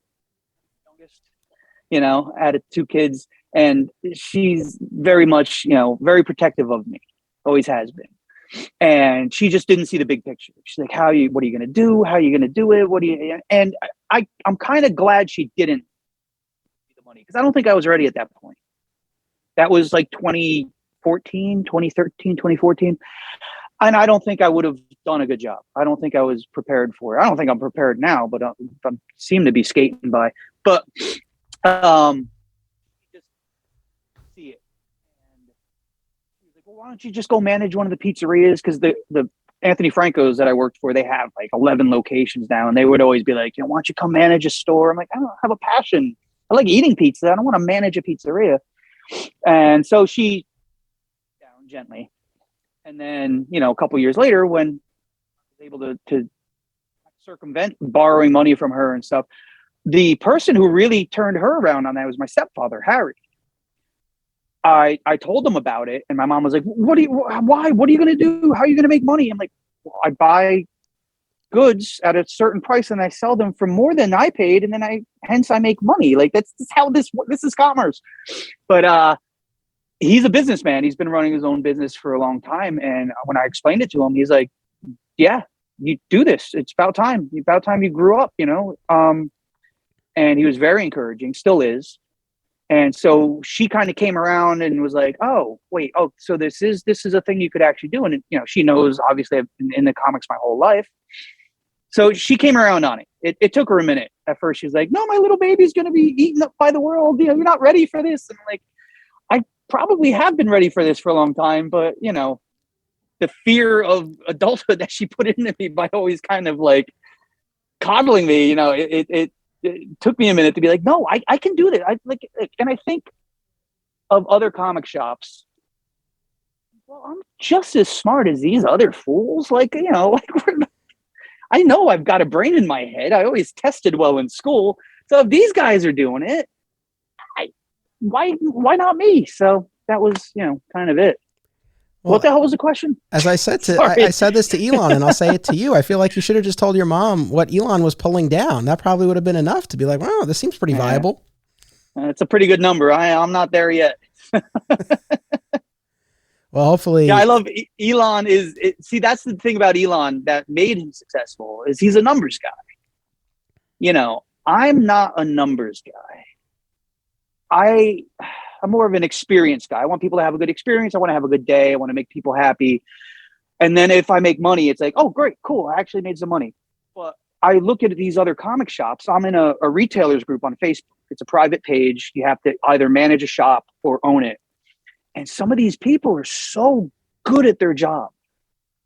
youngest, out of 2 kids. And she's very much, very protective of me. Always has been. And she just didn't see the big picture. She's like, what are you going to do? How are you going to do it? And I'm kind of glad she didn't see the money, because I don't think I was ready at that point. That was like 2014, 2013, 2014. And I don't think I would have done a good job. I don't think I was prepared for it. I don't think I'm prepared now, but I seem to be skating by. But just see it. And he's like, well, why don't you just go manage one of the pizzerias? Because the Anthony Franco's that I worked for, they have like 11 locations now. And they would always be like, why don't you come manage a store? I'm like, I don't have a passion. I like eating pizza. I don't want to manage a pizzeria. And so she down gently. And then, a couple years later, when I was able to circumvent borrowing money from her and stuff, the person who really turned her around on that was my stepfather, Harry. I told him about it, and my mom was like, why? What are you going to do? How are you going to make money? I'm like, well, I buy goods at a certain price and I sell them for more than I paid. And then I make money. Like that's how this is commerce. But, he's a businessman. He's been running his own business for a long time. And when I explained it to him, he's like, yeah, you do this. It's about time. About time you grew up, and he was very encouraging, still is. And so she kind of came around and was like, oh, wait. Oh, so this is a thing you could actually do. And, she knows, obviously I've been in the comics my whole life. So she came around on it. It took her a minute. At first she was like, no, my little baby's going to be eaten up by the world. You're not ready for this. And I'm like, I probably have been ready for this for a long time, but the fear of adulthood that she put into me by always kind of like coddling me, it took me a minute to be like, no, I can do this. And I think of other comic shops. Well, I'm just as smart as these other fools. I know I've got a brain in my head. I always tested well in school. So if these guys are doing it, why not me? So that was, kind of it. Well, what the hell was the question? As I said I said this to Elon, and I'll say it to you. I feel like you should have just told your mom what Elon was pulling down. That probably would have been enough to be like, wow, this seems pretty viable. It's a pretty good number. I'm not there yet. Well, hopefully. Yeah, I love Elon. See, that's the thing about Elon that made him successful is he's a numbers guy. I'm not a numbers guy. I'm more of an experience guy. I want people to have a good experience. I want to have a good day. I want to make people happy. And then if I make money, it's like, oh, great, cool. I actually made some money. But I look at these other comic shops. I'm in a retailers group on Facebook. It's a private page. You have to either manage a shop or own it. And some of these people are so good at their job,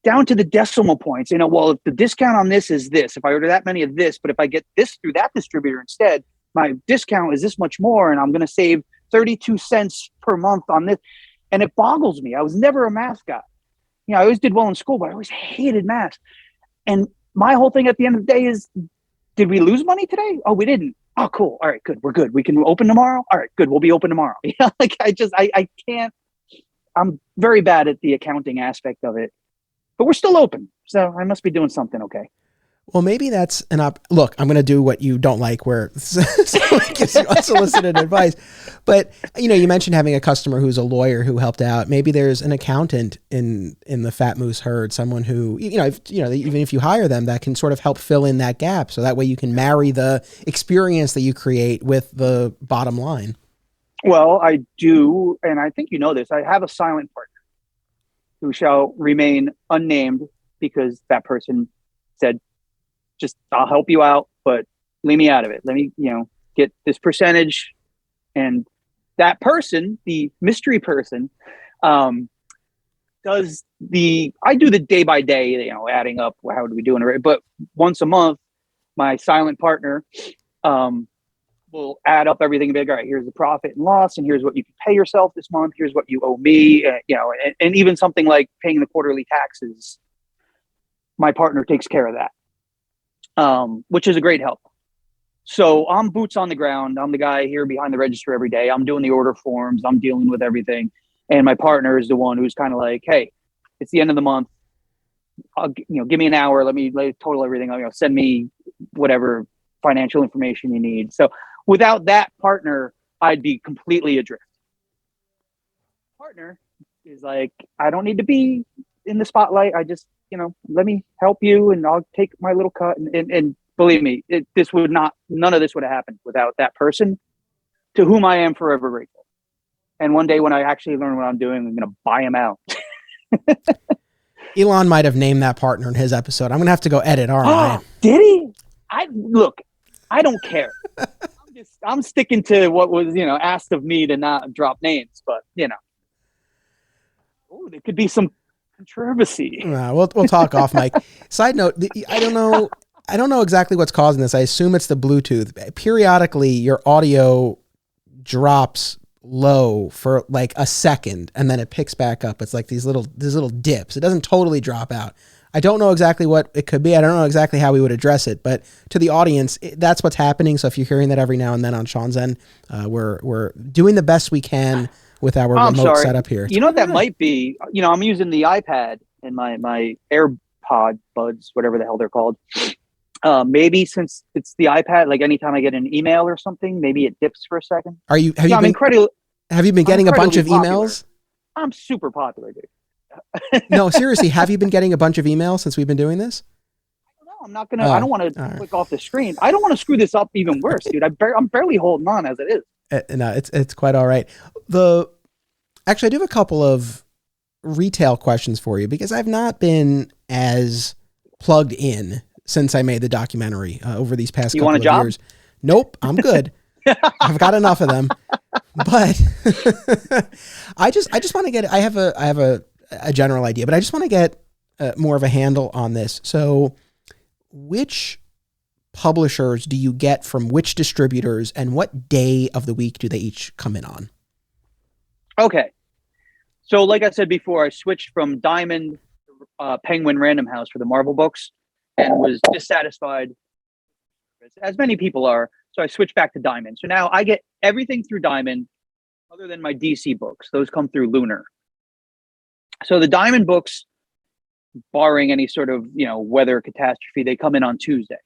down to the decimal points. Well, if the discount on this is this, if I order that many of this, but if I get this through that distributor instead, my discount is this much more, and I'm going to save 32 cents per month on this. And it boggles me. I was never a math guy. I always did well in school, but I always hated math. And my whole thing at the end of the day is, did we lose money today? Oh, we didn't. Oh, cool. All right, good. We're good. We can open tomorrow. All right, good. We'll be open tomorrow. I can't, I'm very bad at the accounting aspect of it, but we're still open. So I must be doing something okay. Well, maybe that's look, I'm going to do what you don't like where someone gives you unsolicited advice. But, you mentioned having a customer who's a lawyer who helped out. Maybe there's an accountant in the Fat Moose herd, someone who, even if you hire them, that can sort of help fill in that gap. So that way you can marry the experience that you create with the bottom line. Well, I do. And I think you know this. I have a silent partner who shall remain unnamed because that person said, just I'll help you out, but leave me out of it. Let me, get this percentage. And that person, the mystery person, I do the day by day, adding up, how do we do it? But once a month, my silent partner will add up everything and be like, all right, here's the profit and loss, and here's what you can pay yourself this month. Here's what you owe me, and even something like paying the quarterly taxes. My partner takes care of that. Which is a great help. So I'm boots on the ground. I'm the guy here behind the register every day. I'm doing the order forms. I'm dealing with everything. And my partner is the one who's kind of like, hey, it's the end of the month. Give me an hour. Let me total everything. Send me whatever financial information you need. So without that partner, I'd be completely adrift. Partner is like, I don't need to be in the spotlight. I just, let me help you and I'll take my little cut. And believe me, none of this would have happened without that person, to whom I am forever grateful. And one day when I actually learn what I'm doing, I'm going to buy him out. Elon might have named that partner in his episode. I'm going to have to go edit, aren't I? Did he? I don't care. I'm sticking to what was, asked of me to not drop names, but there could be some controversy. We'll talk off mic. Side note, I don't know exactly what's causing this. I assume it's the Bluetooth. Periodically, your audio drops low for like a second, and then it picks back up. It's like these little dips. It doesn't totally drop out. I don't know exactly what it could be. I don't know exactly how we would address it, but to the audience, that's what's happening. So if you're hearing that every now and then on Shawn's end, we're doing the best we can with our remote setup here. You know what that might be? I'm using the iPad and my AirPod buds, whatever the hell they're called. Maybe since it's the iPad, like anytime I get an email or something, maybe it dips for a second. Have you been getting a bunch of emails? I'm super popular, dude. No, seriously, have you been getting a bunch of emails since we've been doing this? I'm not gonna. I don't want to click off the screen. I don't want to screw this up even worse, dude. I'm barely holding on as it is. No, it's quite all right. Actually, I do have a couple of retail questions for you because I've not been as plugged in since I made the documentary over these past couple of years. Nope, I'm good. I've got enough of them. But I just want to get. I have a general idea, but I just want to get more of a handle on this. So, which publishers do you get from which distributors, and what day of the week do they each come in on? Okay. So like I said before, I switched from Diamond to Penguin Random House for the Marvel books and was dissatisfied, as many people are. So I switched back to Diamond. So now I get everything through Diamond other than my DC books. Those come through Lunar. So the Diamond books, barring any sort of, weather catastrophe, they come in on Tuesday.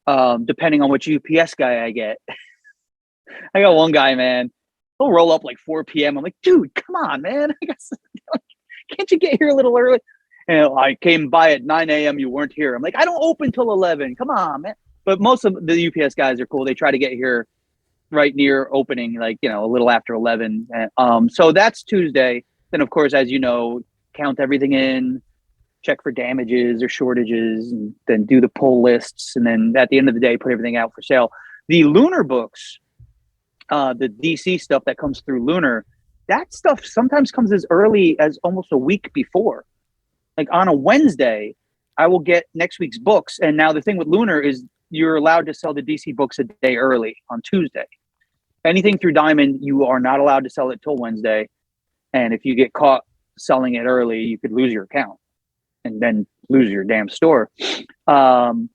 Depending on which UPS guy I get. I got one guy, man. He'll roll up like 4 p.m. I'm like, dude, come on, man. Can't you get here a little early? And I came by at 9 a.m. You weren't here. I'm like, I don't open till 11. Come on, man. But most of the UPS guys are cool. They try to get here right near opening, like, a little after 11. So that's Tuesday. Then, of course, as you know, count everything in, check for damages or shortages, and then do the pull lists. And then at the end of the day, put everything out for sale. The Lunar books, the DC stuff that comes through Lunar, that stuff sometimes comes as early as almost a week before. Like on a Wednesday, I will get next week's books. And now the thing with Lunar is you're allowed to sell the DC books a day early on Tuesday. Anything through Diamond, you are not allowed to sell it till Wednesday. And if you get caught selling it early, you could lose your account and then lose your damn store. And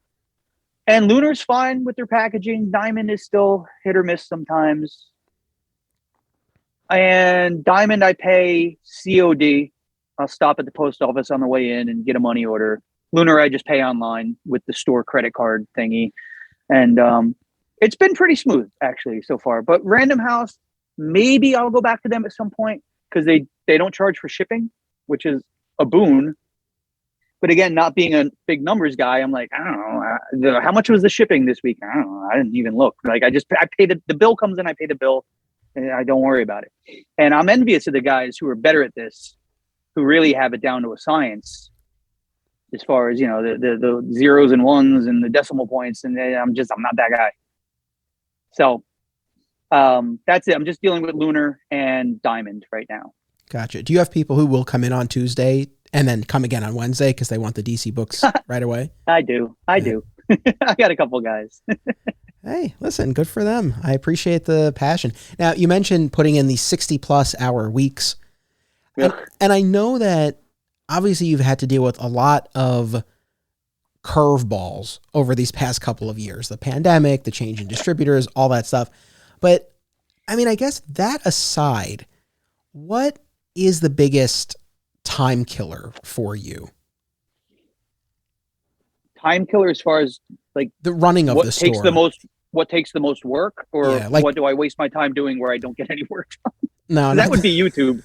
Lunar's fine with their packaging. Diamond is still hit or miss sometimes. And Diamond, I pay COD. I'll stop at the post office on the way in and get a money order. Lunar, I just pay online with the store credit card thingy. And it's been pretty smooth actually so far. But Random House, maybe I'll go back to them at some point because they don't charge for shipping, which is a boon. But again, not being a big numbers guy, I'm like, I don't know. How much was the shipping this week? I don't know. I didn't even look. Like I pay the bill comes in, I pay the bill, and I don't worry about it. And I'm envious of the guys who are better at this, who really have it down to a science, as far as, you know, the zeros and ones and the decimal points. And I'm not that guy. So that's it. I'm just dealing with Lunar and Diamond right now. Gotcha. Do you have people who will come in on Tuesday and then come again on Wednesday because they want the DC books right away? I do. I got a couple guys. Hey, listen, good for them. I appreciate the passion. Now, you mentioned putting in these 60+ hour weeks. And I know that obviously you've had to deal with a lot of curveballs over these past couple of years, the pandemic, the change in distributors, all that stuff. But I mean, I guess that aside, what is the biggest time killer for you? Time killer as far as like the running of the store. What takes the most work, or what do I waste my time doing where I don't get any work done? No, that would be YouTube.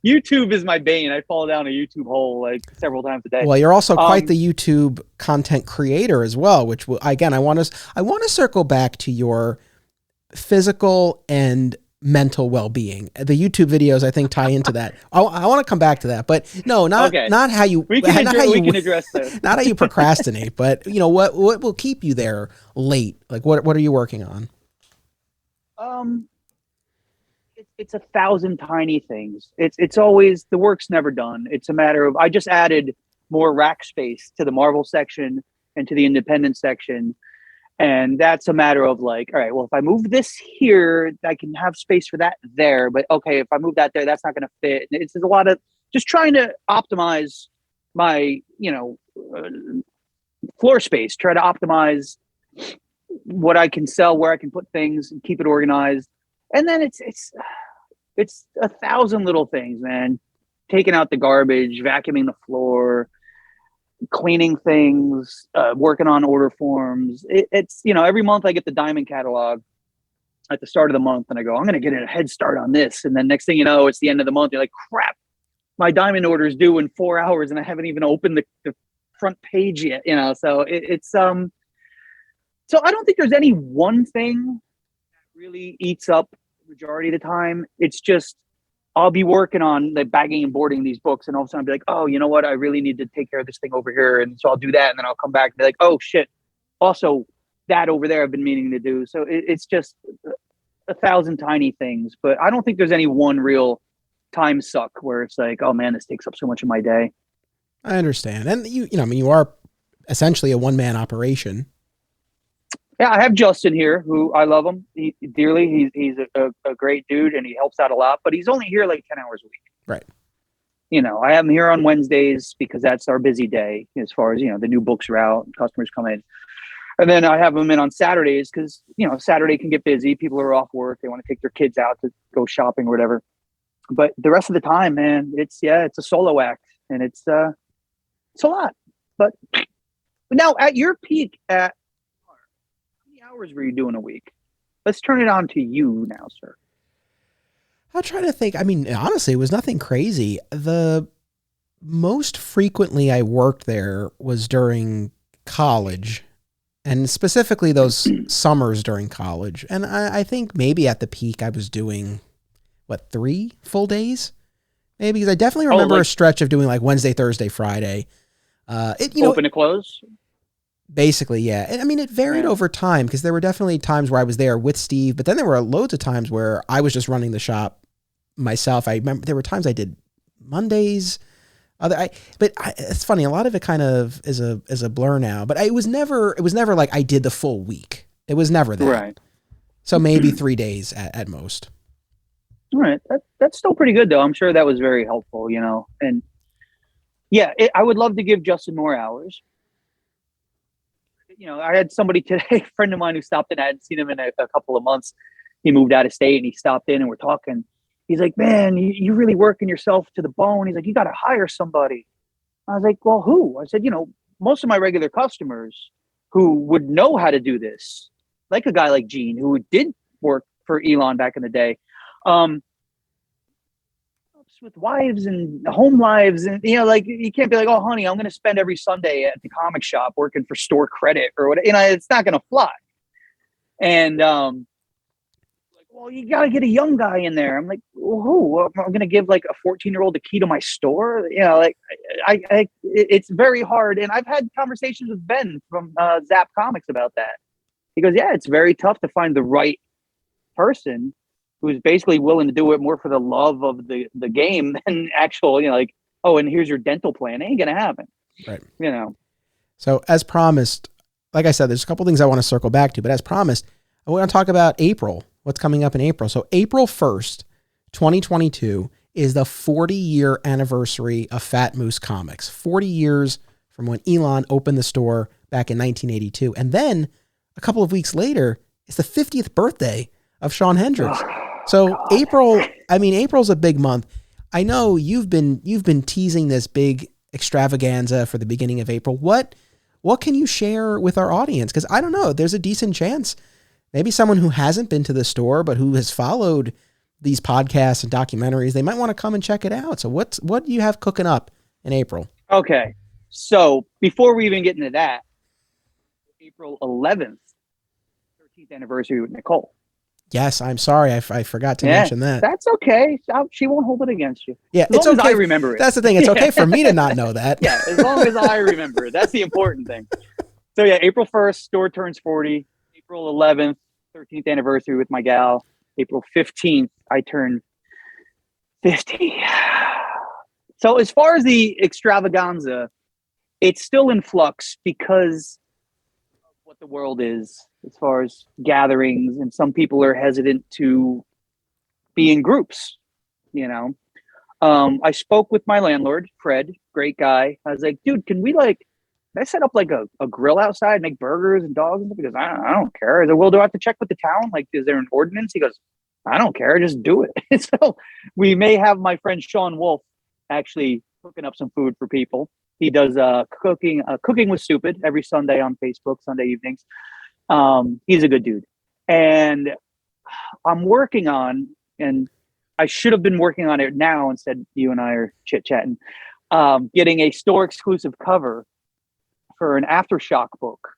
YouTube is my bane. I fall down a YouTube hole like several times a day. Well, you're also quite the YouTube content creator as well, which again, I want to circle back to your physical and mental well-being. The YouTube videos, I think, tie into that. I want to come back to that, but no, not how you. We can address that. Not how you procrastinate, but you know what will keep you there late. Like what are you working on? It's 1,000 tiny things. It's always, the work's never done. It's a matter of, I just added more rack space to the Marvel section and to the independent section. And that's a matter of like, all right, well, if I move this here, I can have space for that there. But okay, if I move that there, that's not going to fit. It's a lot of just trying to optimize my, floor space, try to optimize what I can sell, where I can put things and keep it organized. And then it's 1,000 little things, man. Taking out the garbage, vacuuming the floor, cleaning things, working on order forms. It's every month I get the Diamond catalog at the start of the month, and I go, I'm going to get a head start on this. And then next thing you know, it's the end of the month. You're like, crap, my Diamond order is due in 4 hours, and I haven't even opened the front page yet. So it's so I don't think there's any one thing that really eats up the majority of the time. It's just I'll be working on like bagging and boarding these books, and all of a sudden I'll be like, oh, you know what? I really need to take care of this thing over here. And so I'll do that. And then I'll come back and be like, oh shit. Also that over there I've been meaning to do. So it's just 1,000 tiny things, but I don't think there's any one real time suck where it's like, oh man, this takes up so much of my day. I understand. And you are essentially a one-man operation. Yeah, I have Justin here, who I love him dearly. He's a great dude, and he helps out a lot. But he's only here like 10 hours a week. Right. I have him here on Wednesdays because that's our busy day as far as, the new books are out and customers come in. And then I have him in on Saturdays because, Saturday can get busy. People are off work. They want to take their kids out to go shopping or whatever. But the rest of the time, man, it's a solo act, and it's a lot. But now at your peak hours were you doing a week? Let's turn it on to you now, sir. I'll try to think. I mean, honestly, it was nothing crazy. The most frequently I worked there was during college, and specifically those summers during college. And I think maybe at the peak I was doing 3 full days, maybe, because I definitely remember a stretch of doing like Wednesday, Thursday, Friday. Open to close. Basically, yeah. And I mean, it varied over time because there were definitely times where I was there with Steve, but then there were loads of times where I was just running the shop myself. I remember there were times I did Mondays. It's funny. A lot of it kind of is a blur now, but it was never like I did the full week. It was never that. Right. So maybe 3 days at most. All right. That's still pretty good though. I'm sure that was very helpful, and yeah, I would love to give Justin more hours. I had somebody today, a friend of mine who stopped in. I hadn't seen him in a couple of months. He moved out of state and he stopped in and we're talking. He's like, man, you're really working yourself to the bone. He's like, you got to hire somebody. I was like, well, who? I said, most of my regular customers who would know how to do this, like a guy like Gene, who did work for Elon back in the day, with wives and home lives. And, like, you can't be like, oh, honey, I'm going to spend every Sunday at the comic shop working for store credit or whatever. It's not going to fly. And, like, well, you got to get a young guy in there. I'm like, well, who? Well, I'm going to give like a 14-year-old the key to my store. Like it's very hard. And I've had conversations with Ben from Zap Comics about that. He goes, yeah, it's very tough to find the right person who's basically willing to do it more for the love of the game than actual, like, oh, and here's your dental plan. It ain't going to happen. Right. So as promised, like I said, there's a couple things I want to circle back to, but as promised, I want to talk about April, what's coming up in April. So April 1st, 2022 is the 40-year anniversary of Fat Moose Comics. 40 years from when Elon opened the store back in 1982. And then a couple of weeks later, it's the 50th birthday of Shawn Hendricks. So April's a big month. I know you've been teasing this big extravaganza for the beginning of April. What can you share with our audience? Because I don't know, there's a decent chance maybe someone who hasn't been to the store but who has followed these podcasts and documentaries, they might want to come and check it out. So what do you have cooking up in April? Okay, so before we even get into that, April 11th, 13th anniversary with Nicole. Yes, I'm sorry. I forgot to mention that. That's okay. She won't hold it against you. Yeah, as long as I remember it. That's the thing. It's okay for me to not know that. Yeah, as long as I remember it. That's the important thing. So yeah, April 1st, store turns 40. April 11th, 13th anniversary with my gal. April 15th, I turn 50. So as far as the extravaganza, it's still in flux because of what the world is as far as gatherings, and some people are hesitant to be in groups, I spoke with my landlord, Fred, great guy. I was like, dude, can I set up like a grill outside, make burgers and dogs and stuff? Because I don't care. I said, well, do I have to check with the town? Like, is there an ordinance? He goes, I don't care. Just do it. So we may have my friend Sean Wolf actually cooking up some food for people. He does cooking with Stupid every Sunday on Facebook, Sunday evenings. He's a good dude. And I'm working on, and I should have been working on it now instead you and I are chit-chatting, getting a store exclusive cover for an Aftershock book.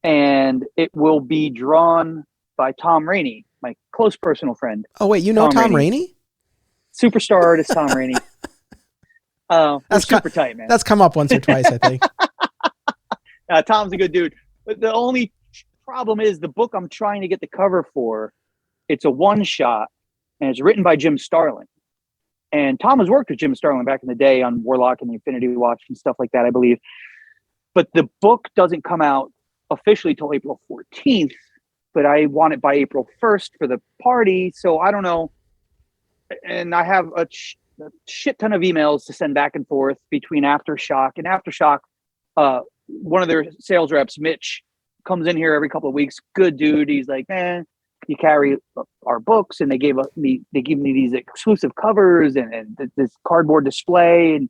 And it will be drawn by Tom Rainey, my close personal friend. Oh, wait, Tom Rainey? Superstar artist Tom Rainey. That's super tight, man. That's come up once or twice, I think. Tom's a good dude. But the only problem is the book I'm trying to get the cover for, it's a one-shot, and it's written by Jim Starlin. And Tom has worked with Jim Starlin back in the day on Warlock and the Infinity Watch and stuff like that, I believe. But the book doesn't come out officially till April 14th, but I want it by April 1st for the party. So I don't know. And I have a shit ton of emails to send back and forth between Aftershock and Aftershock. One of their sales reps, Mitch, comes in here every couple of weeks. Good dude. He's like, man, you carry our books, and they give me these exclusive covers and this cardboard display, and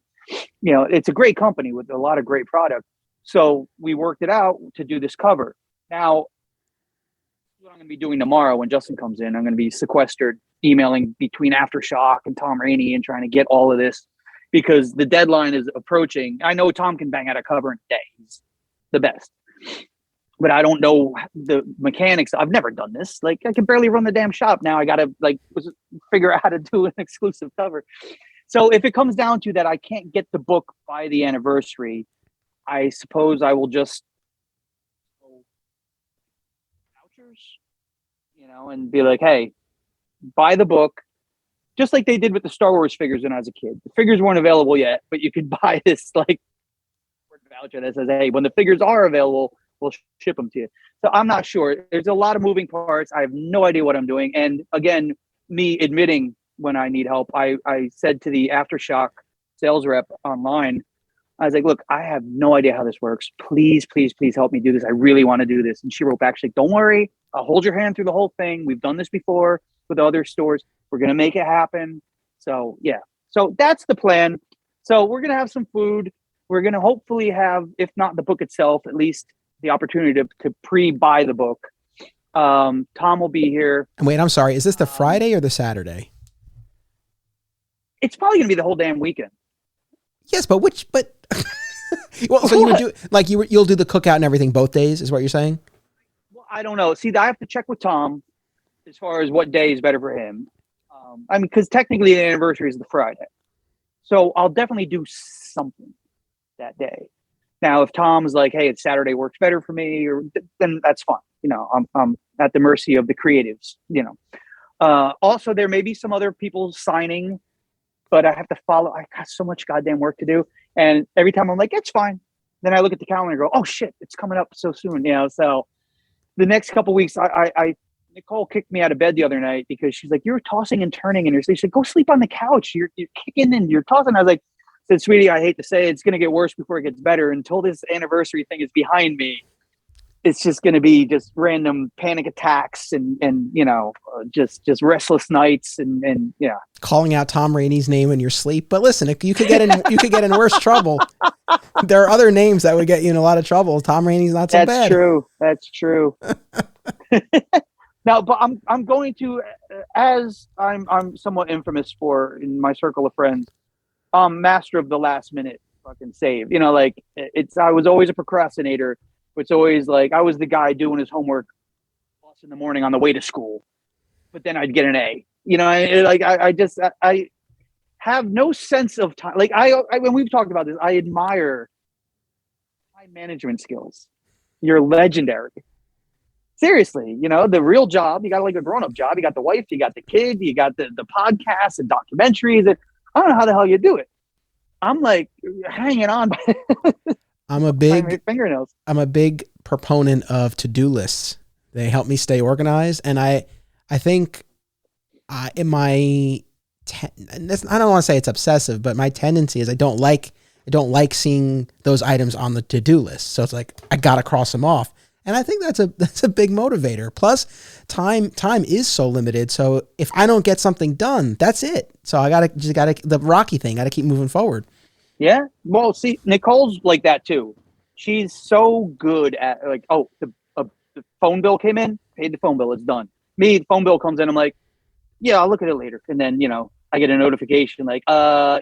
it's a great company with a lot of great product. So we worked it out to do this cover. Now, what I'm going to be doing tomorrow when Justin comes in, I'm going to be sequestered, emailing between Aftershock and Tom Rainey and trying to get all of this because the deadline is approaching. I know Tom can bang out a cover in a day. He's the best. But I don't know the mechanics. I've never done this. Like, I can barely run the damn shop now. I got to figure out how to do an exclusive cover. So if it comes down to that, I can't get the book by the anniversary, I suppose I will just go vouchers, and be like, hey, buy the book, just like they did with the Star Wars figures when I was a kid. The figures weren't available yet, but you could buy this voucher that says, hey, when the figures are available, we'll ship them to you. So I'm not sure. There's a lot of moving parts. I have no idea what I'm doing. And again, me admitting when I need help, I said to the Aftershock sales rep online, I was like, look, I have no idea how this works. Please, please, please help me do this. I really want to do this. And she wrote back, she's like, don't worry. I'll hold your hand through the whole thing. We've done this before with other stores. We're going to make it happen. So yeah. So that's the plan. So we're going to have some food. We're going to hopefully have, if not the book itself, at least the opportunity to pre-buy the book. Tom will be here. And wait, I'm sorry. Is this the Friday or the Saturday? It's probably going to be the whole damn weekend. Yes, but well, so you would do like you'll do the cookout and everything both days, is what you're saying? Well, I don't know. See, I have to check with Tom as far as what day is better for him. I mean, because technically the anniversary is the Friday, so I'll definitely do something that day. Now, if Tom's like, "Hey, it's Saturday works better for me," then that's fine. You know, I'm at the mercy of the creatives. You know. Also, there may be some other people signing, but I have to follow. I got so much goddamn work to do, and every time I'm like, "It's fine," then I look at the calendar and go, "Oh shit, it's coming up so soon." You know, so the next couple of weeks, Nicole kicked me out of bed the other night because she's like, "You're tossing and turning in your sleep." She said, "Go sleep on the couch. You're kicking and you're tossing." I was like, "Said, sweetie, I hate to say it's going to get worse before it gets better. Until this anniversary thing is behind me, it's just going to be just random panic attacks and you know, just restless nights and yeah." Calling out Tom Rainey's name in your sleep. But listen, if you could get in worse trouble. There are other names that would get you in a lot of trouble. Tom Rainey's not so bad. That's true. Now, but I'm going to, as I'm somewhat infamous for in my circle of friends, master of the last minute fucking save. You know, like I was always a procrastinator. It's always like I was the guy doing his homework in the morning on the way to school, but then I'd get an A. You know, I have no sense of time. Like when we've talked about this, I admire time management skills. You're legendary. Seriously, you know, the real job, you got like a grown-up job. You got the wife, you got the kid, you got the podcasts and documentaries. And I don't know how the hell you do it. I'm like hanging on by my fingernails. I'm a big proponent of to-do lists. They help me stay organized. And I think in my, I don't want to say it's obsessive, but my tendency is I don't like seeing those items on the to-do list. So it's like, I got to cross them off. And I think that's a big motivator. Plus time is so limited. So if I don't get something done, that's it. So I gotta the Rocky thing, gotta keep moving forward. Yeah. Well, see, Nicole's like that too. She's so good at like, oh, the phone bill came in, paid the phone bill, it's done. Me, the phone bill comes in, I'm like, yeah, I'll look at it later. And then, you know, I get a notification like,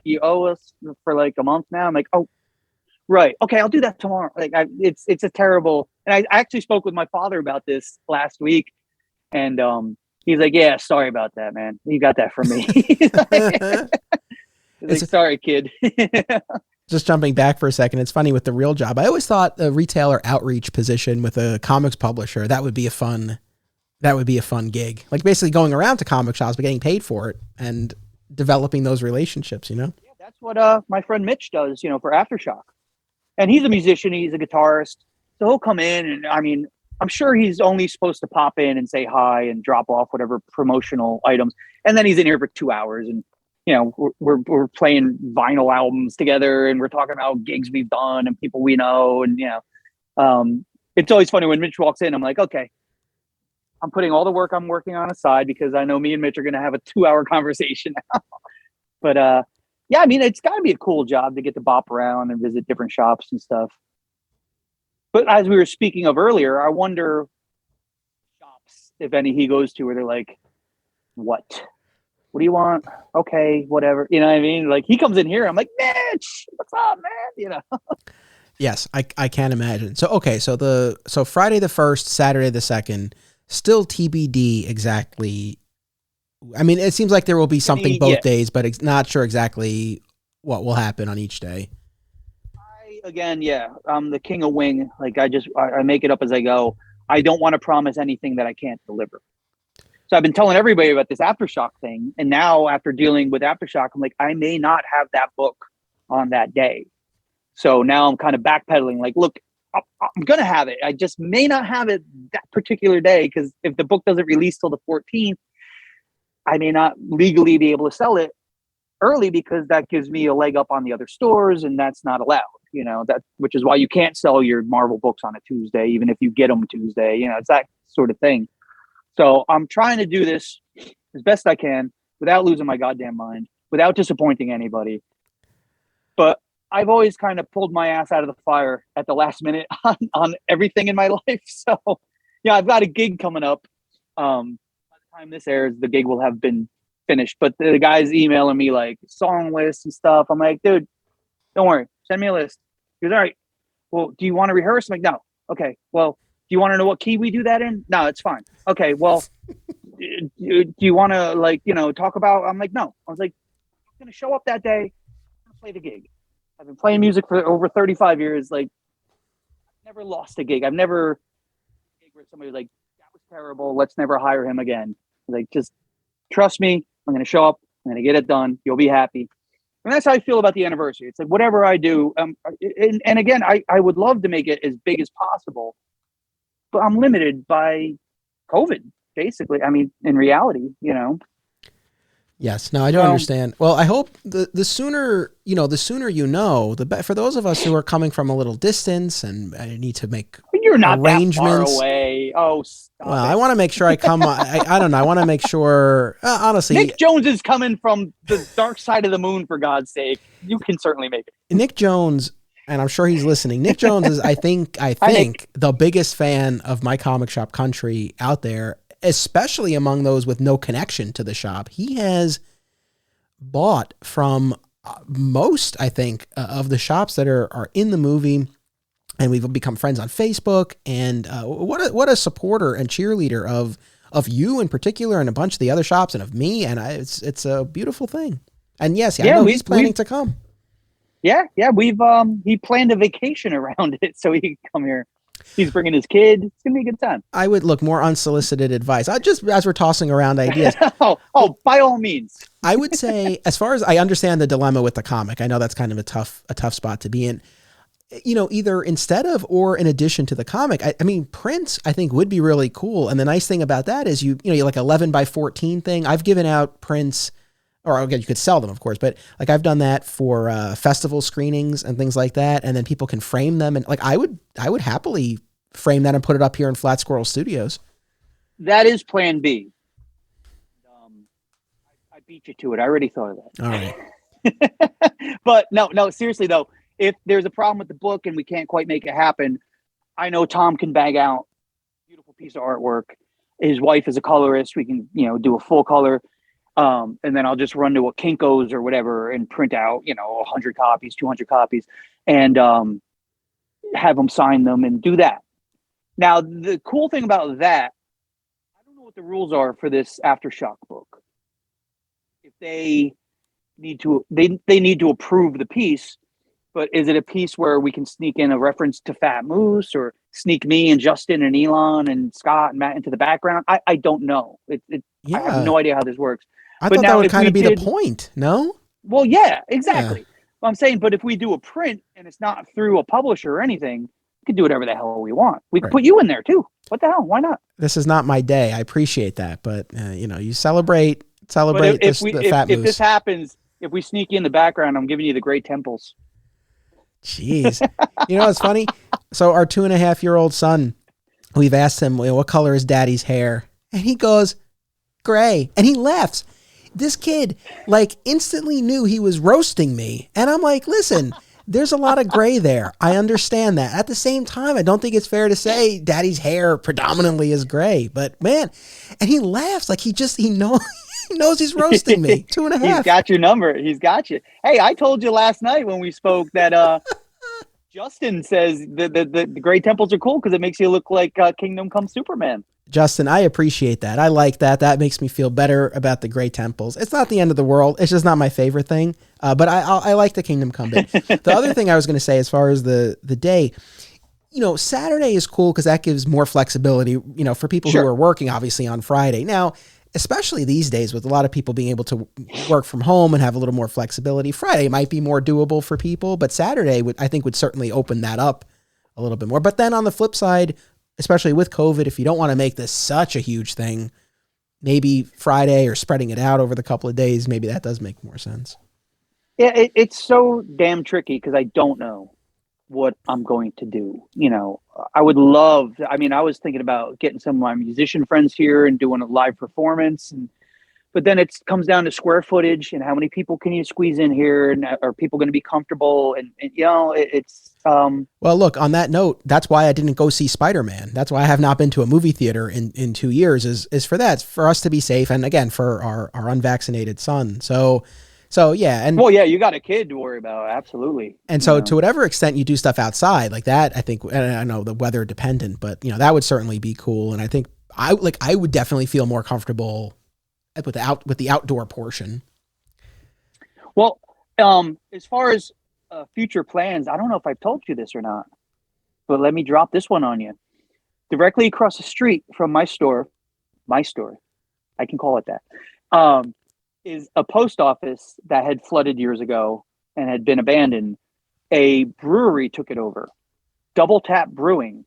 you owe us for like a month now. I'm like, oh, right. Okay, I'll do that tomorrow. Like it's a terrible. And I actually spoke with my father about this last week, and he's like, "Yeah, sorry about that, man. You got that from me." He's like, "Sorry, kid." Just jumping back for a second, it's funny with the real job. I always thought a retailer outreach position with a comics publisher that would be a fun gig. Like basically going around to comic shops but getting paid for it and developing those relationships. You know. Yeah, that's what my friend Mitch does. You know, for Aftershock. And he's a musician, he's a guitarist. So he'll come in and I mean, I'm sure he's only supposed to pop in and say hi and drop off whatever promotional items. And then he's in here for 2 hours and, you know, we're playing vinyl albums together and we're talking about gigs we've done and people we know. And, you know, it's always funny when Mitch walks in, I'm like, okay, I'm putting all the work I'm working on aside because I know me and Mitch are going to have a 2-hour conversation now. But, yeah, I mean, it's got to be a cool job to get to bop around and visit different shops and stuff. But as we were speaking of earlier, I wonder shops, if any, he goes to where they're like, what do you want? Okay, whatever. You know what I mean? Like he comes in here, I'm like, Mitch, what's up, man? You know? Yes, I can't imagine. So, okay, so Friday the 1st, Saturday the 2nd, still TBD exactly. I mean, it seems like there will be something both days, but it's not sure exactly what will happen on each day. I'm the king of wing. Like I make it up as I go. I don't want to promise anything that I can't deliver. So I've been telling everybody about this Aftershock thing. And now after dealing with Aftershock, I'm like, I may not have that book on that day. So now I'm kind of backpedaling. Like, look, I'm going to have it. I just may not have it that particular day because if the book doesn't release till the 14th, I may not legally be able to sell it early because that gives me a leg up on the other stores and that's not allowed, you know, which is why you can't sell your Marvel books on a Tuesday, even if you get them Tuesday, you know, it's that sort of thing. So I'm trying to do this as best I can without losing my goddamn mind, without disappointing anybody. But I've always kind of pulled my ass out of the fire at the last minute on everything in my life. So yeah, I've got a gig coming up. By the time this airs, the gig will have been finished. But the guy's emailing me like song lists and stuff. I'm like, dude, don't worry, send me a list. He goes, all right. Well, do you want to rehearse? I'm like, no. Okay. Well, do you want to know what key we do that in? No, it's fine. Okay. Well, do you want to like, talk about? I'm like, no. I was like, I'm going to show up that day. I'm going to play the gig. I've been playing music for over 35 years. Like, I've never lost a gig. I've never gig where somebody was like, that was terrible. Let's never hire him again. Like, just trust me. I'm going to show up. I'm going to get it done. You'll be happy. And that's how I feel about the anniversary. It's like whatever I do. And again, I would love to make it as big as possible, but I'm limited by COVID, basically. I mean, in reality, Yes. No, I don't understand. Well, I hope the sooner, the better. For those of us who are coming from a little distance and I need to make you're not arrangements. That far away. Oh, stop well, it. I want to make sure I come. I don't know. I want to make sure. Honestly, Nick Jones is coming from the dark side of the moon. For God's sake, you can certainly make it. Nick Jones, and I'm sure he's listening. Nick Jones is, I think, the biggest fan of My Comic Shop Country out there, especially among those with no connection to the shop. He has bought from most, I think, of the shops that are in the movie, and we've become friends on Facebook. And what a supporter and cheerleader of you in particular, and a bunch of the other shops, and of me. And it's a beautiful thing. And yes, I know he's planning to come. Yeah, we've he planned a vacation around it so he can come here. He's bringing his kid. It's gonna be a good time. I would look more unsolicited advice. I just, as we're tossing around ideas. oh, by all means. I would say, as far as I understand the dilemma with the comic, I know that's kind of a tough spot to be in. Either instead of or in addition to the comic. I mean, prints I think would be really cool. And the nice thing about that is you like 11 by 14 thing. I've given out prints. Or again, you could sell them, of course, but like I've done that for festival screenings and things like that, and then people can frame them. And like I would happily frame that and put it up here in Flat Squirrel Studios. That is Plan B. I beat you to it. I already thought of that. All right. But no, seriously though, if there's a problem with the book and we can't quite make it happen, I know Tom can bag out a beautiful piece of artwork. His wife is a colorist. We can do a full color. And then I'll just run to a Kinko's or whatever and print out, 100 copies, 200 copies, and have them sign them and do that. Now, the cool thing about that, I don't know what the rules are for this Aftershock book. If they need to, they need to approve the piece, but is it a piece where we can sneak in a reference to Fat Moose or sneak me and Justin and Elon and Scott and Matt into the background? I don't know. I have no idea how this works. I thought that would kind of be the point, no? Well, yeah, exactly. Yeah. Well, I'm saying, but if we do a print and it's not through a publisher or anything, we can do whatever the hell we want. We can put you in there too. What the hell? Why not? This is not my day. I appreciate that, but you celebrate the Fat Moose. If this happens, if we sneak you in the background, I'm giving you the Great Temples. Jeez, it's funny. So our 2.5-year-old son, we've asked him, what color is Daddy's hair, and he goes, gray, and he laughs. This kid instantly knew he was roasting me. And I'm like, listen, there's a lot of gray there. I understand that. At the same time, I don't think it's fair to say Daddy's hair predominantly is gray, but man, and he laughs like he knows he's roasting me. 2.5. He's got your number. He's got you. Hey, I told you last night when we spoke that, Justin says the gray temples are cool because it makes you look like Kingdom Come Superman. Justin, I appreciate that. I like that. That makes me feel better about the gray temples. It's not the end of the world. It's just not my favorite thing. But I like the Kingdom Come bit. The other thing I was going to say as far as the day, Saturday is cool because that gives more flexibility, for people who are working obviously on Friday. Now, especially these days with a lot of people being able to work from home and have a little more flexibility, Friday might be more doable for people, but Saturday I think would certainly open that up a little bit more. But then on the flip side, especially with COVID, if you don't want to make this such a huge thing, maybe Friday or spreading it out over the couple of days, maybe that does make more sense. Yeah, it's so damn tricky because I don't know what I'm going to do. I would love, I was thinking about getting some of my musician friends here and doing a live performance, but then it comes down to square footage and how many people can you squeeze in here, and are people going to be comfortable? And it's well, look, on that note, that's why I didn't go see Spider-Man. That's why I have not been to a movie theater in 2 years is for that. It's for us to be safe. And again, for our unvaccinated son. So yeah. And well, yeah, you got a kid to worry about. Absolutely. And so to whatever extent you do stuff outside like that, I think, and I know the weather dependent, but that would certainly be cool. And I think I would definitely feel more comfortable with the outdoor portion. Well, as far as future plans, I don't know if I've told you this or not, but let me drop this one on you. Directly across the street from my store, I can call it that, is a post office that had flooded years ago and had been abandoned. A brewery took it over, Double Tap Brewing.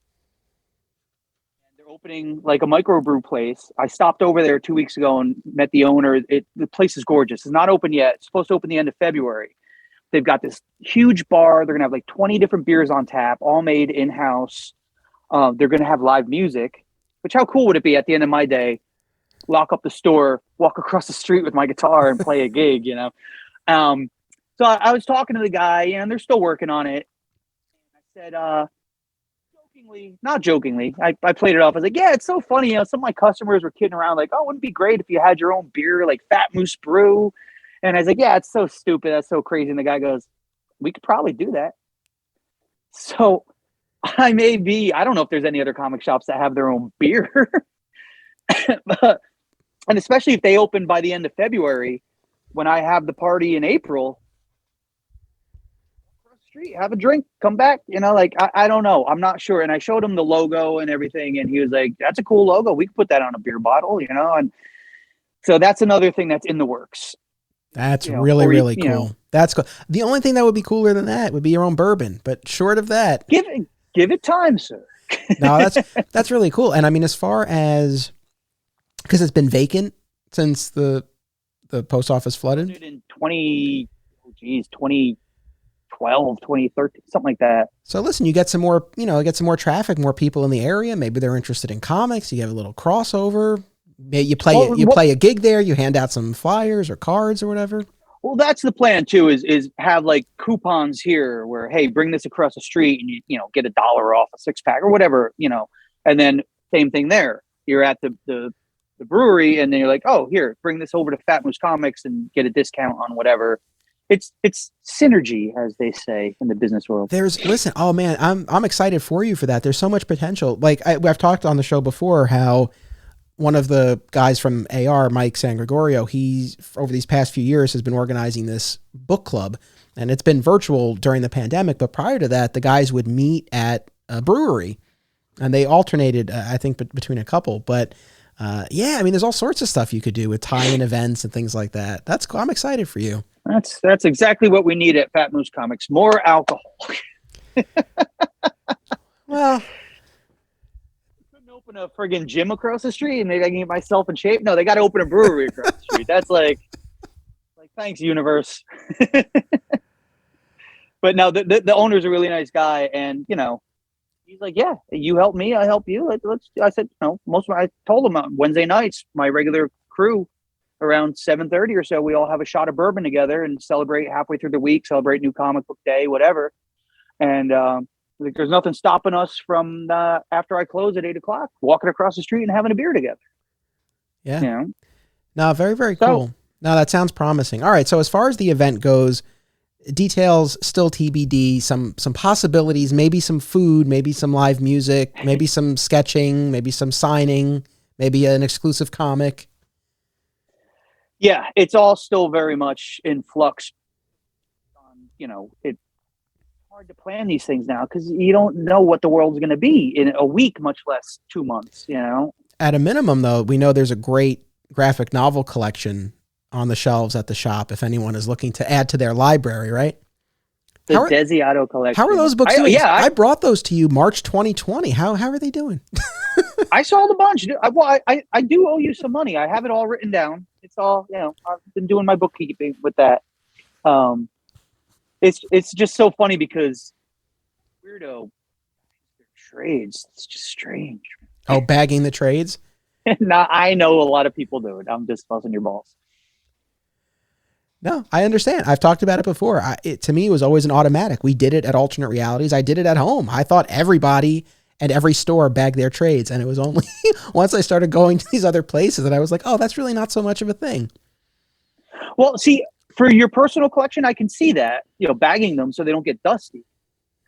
Opening like a microbrew place. I stopped over there 2 weeks ago and met the owner. The place is gorgeous. It's not open yet. It's supposed to open the end of February. They've got this huge bar. They're going to have like 20 different beers on tap, all made in-house. They're going to have live music, which how cool would it be at the end of my day, lock up the store, walk across the street with my guitar and play a gig, So I was talking to the guy, and they're still working on it. I said, not jokingly, I played it off. I was like, yeah, it's so funny. Some of my customers were kidding around like, oh, wouldn't it be great if you had your own beer, like Fat Moose Brew? And I was like, yeah, it's so stupid. That's so crazy. And the guy goes, we could probably do that. So I don't know if there's any other comic shops that have their own beer. And especially if they open by the end of February, when I have the party in April, street, have a drink, come back, I don't know, I'm not sure. And I showed him the logo and everything, and he was like, that's a cool logo, we could put that on a beer bottle, and so that's another thing that's in the works. That's really cool. That's cool. The only thing that would be cooler than that would be your own bourbon, but short of that, give it time, sir. No, that's really cool. And I mean, as far as, because it's been vacant since the post office flooded in 2012, 2013, something like that. So listen, you get some more, traffic, more people in the area. Maybe they're interested in comics. You have a little crossover. You play a gig there. You hand out some flyers or cards or whatever. Well, that's the plan too, is have like coupons here where, hey, bring this across the street and you get $1 off a 6-pack or whatever, and then same thing there. You're at the brewery and then you're like, oh, here, bring this over to Fat Moose Comics and get a discount on whatever. It's synergy, as they say in the business world. Listen, oh man, I'm excited for you for that. There's so much potential. Like I've talked on the show before how one of the guys from AR, Mike San Gregorio, he's over these past few years has been organizing this book club, and it's been virtual during the pandemic. But prior to that, the guys would meet at a brewery, and they alternated, I think, between a couple. But yeah, I mean, there's all sorts of stuff you could do with tie-in events and things like that. That's cool. I'm excited for you. That's exactly what we need at Fat Moose Comics. More alcohol. Well, couldn't open a friggin' gym across the street and maybe I can get myself in shape. No, they got to open a brewery across the street. That's like thanks, universe. But no, the owner's a really nice guy, and he's like, yeah, you help me, I help you. I said, I told him on Wednesday nights, my regular crew, around 7:30 or so, we all have a shot of bourbon together and celebrate halfway through the week, celebrate New Comic Book Day, whatever. And there's nothing stopping us from after I close at 8:00, walking across the street and having a beer together. Yeah. No, very, very cool. No, that sounds promising. All right. So as far as the event goes, details still TBD, some possibilities, maybe some food, maybe some live music, maybe some sketching, maybe some signing, maybe an exclusive comic. Yeah, it's all still very much in flux. It's hard to plan these things now because you don't know what the world's going to be in a week, much less 2 months, At a minimum, though, we know there's a great graphic novel collection on the shelves at the shop if anyone is looking to add to their library, right? The Desiato collection. How are those books doing? Yeah, I brought those to you March 2020. How are they doing? I saw the bunch. I do owe you some money. I have it all written down. It's all, I've been doing my bookkeeping with that. It's just so funny because weirdo trades. It's just strange. Oh, bagging the trades? Now, I know a lot of people do it. I'm just busting your balls. No, I understand. I've talked about it before. To me, it was always an automatic. We did it at Alternate Realities. I did it at home. I thought everybody and every store bagged their trades. And it was only once I started going to these other places that I was like, oh, that's really not so much of a thing. Well, see, for your personal collection, I can see that, bagging them so they don't get dusty.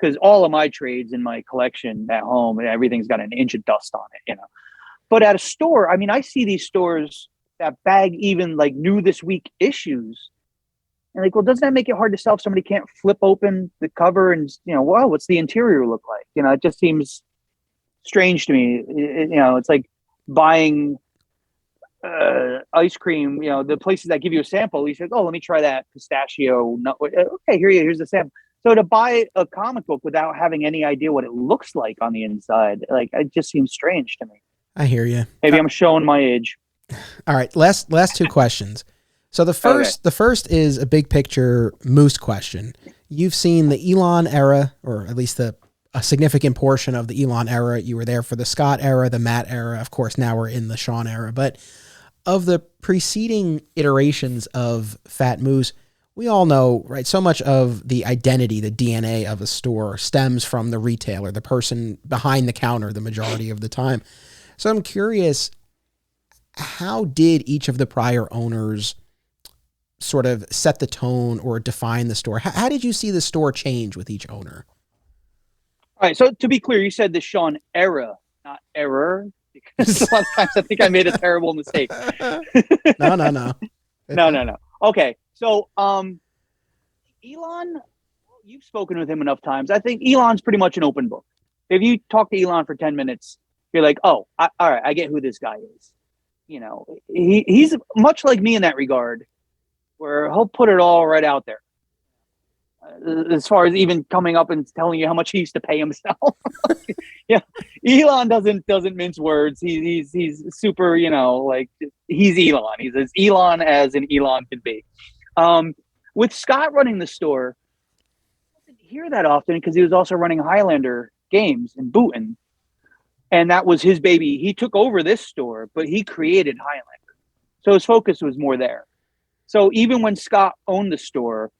Because all of my trades in my collection at home, everything's got an inch of dust on it, But at a store, I mean, I see these stores that bag even like new this week issues. And like, well, doesn't that make it hard to sell if somebody can't flip open the cover and, wow, what's the interior look like? It just seems strange to me. It's like buying ice cream, the places that give you a sample. He says, oh, let me try that pistachio nut. Okay, here's the sample. So to buy a comic book without having any idea what it looks like on the inside, like, it just seems strange to me. I hear you. Maybe I'm showing my age. All right, last two questions. So the first is a big picture Moose question. You've seen the Elon era, or at least a significant portion of the Elon era. You were there for the Scott era, the Matt era. Of course, now we're in the Shawn era. But of the preceding iterations of Fat Moose, we all know, right? So much of the identity, the DNA of a store stems from the retailer, the person behind the counter, the majority of the time. So I'm curious, how did each of the prior owners sort of set the tone or define the store? How did you see the store change with each owner? All right. So to be clear, you said the Shawn era, not error, because a lot of times I think I made a terrible mistake. No. No. Okay. So, Elon, you've spoken with him enough times. I think Elon's pretty much an open book. If you talk to Elon for 10 minutes, you're like, oh, all right, I get who this guy is. He's much like me in that regard, where he'll put it all right out there. As far as even coming up and telling you how much he used to pay himself. Yeah. Elon doesn't mince words. He's super, he's Elon. He's as Elon as an Elon can be. With Scott running the store, I didn't hear that often because he was also running Highlander games in Booton. And that was his baby. He took over this store, but he created Highlander. So his focus was more there. So even when Scott owned the store,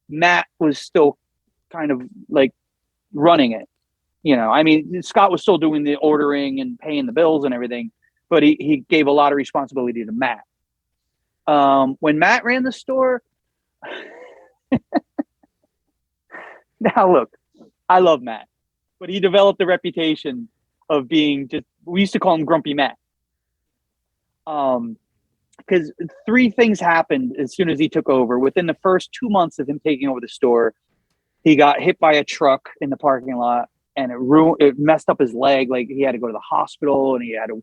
Matt was still kind of like running it. Scott was still doing the ordering and paying the bills and everything, but he gave a lot of responsibility to Matt. When Matt ran the store, now look, I love Matt, but he developed a reputation of being we used to call him Grumpy Matt. Because three things happened as soon as he took over. Within the first 2 months of him taking over the store, he got hit by a truck in the parking lot, and it messed up his leg. Like, he had to go to the hospital, and he had a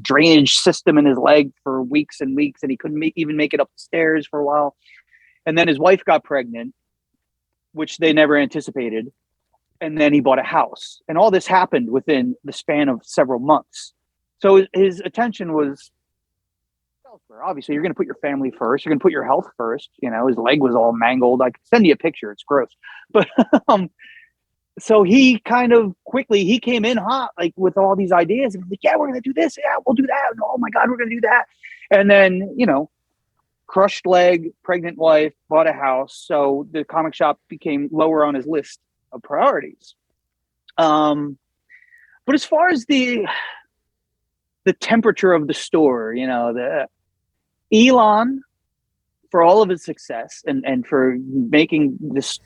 drainage system in his leg for weeks and weeks, and he couldn't even make it up the stairs for a while. And then his wife got pregnant, which they never anticipated. And then he bought a house, and all this happened within the span of several months. So his attention was elsewhere. Obviously, you're going to put your family first. You're going to put your health first. His leg was all mangled. I could send you a picture. It's gross. But so he kind of quickly, he came in hot, like with all these ideas. And like, yeah, we're going to do this. Yeah, we'll do that. And, oh my God, we're going to do that. And then, crushed leg, pregnant wife, bought a house. So the comic shop became lower on his list of priorities. But as far as the temperature of the store, the Elon, for all of his success and for making this,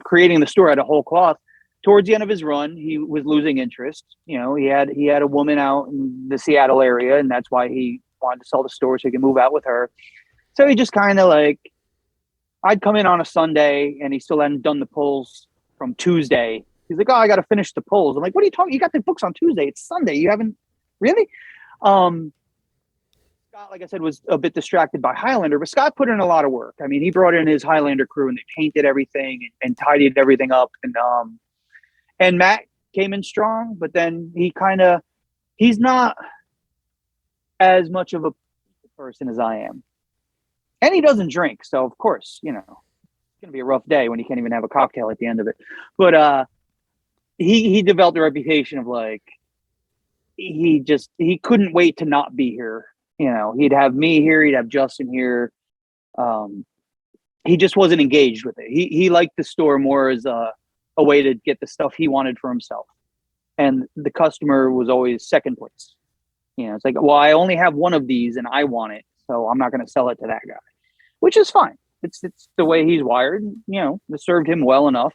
creating the store out of whole cloth, towards the end of his run, he was losing interest. He had a woman out in the Seattle area, and that's why he wanted to sell the store so he could move out with her. So he just kind of I'd come in on a Sunday and he still hadn't done the pulls from Tuesday. He's like, oh, I got to finish the pulls. I'm like, what are you talking? You got the books on Tuesday. It's Sunday. You haven't really? Scott, like I said, was a bit distracted by Highlander, but Scott put in a lot of work. I mean, he brought in his Highlander crew and they painted everything and tidied everything up. And Matt came in strong, but then he's not as much of a person as I am. And he doesn't drink. So of course, it's going to be a rough day when you can't even have a cocktail at the end of it. But he developed a reputation of he couldn't wait to not be here. He'd have me here, he'd have Justin here. He just wasn't engaged with it. He liked the store more as a way to get the stuff he wanted for himself. And the customer was always second place. It's like, well, I only have one of these and I want it, so I'm not going to sell it to that guy, which is fine. It's the way he's wired. It served him well enough.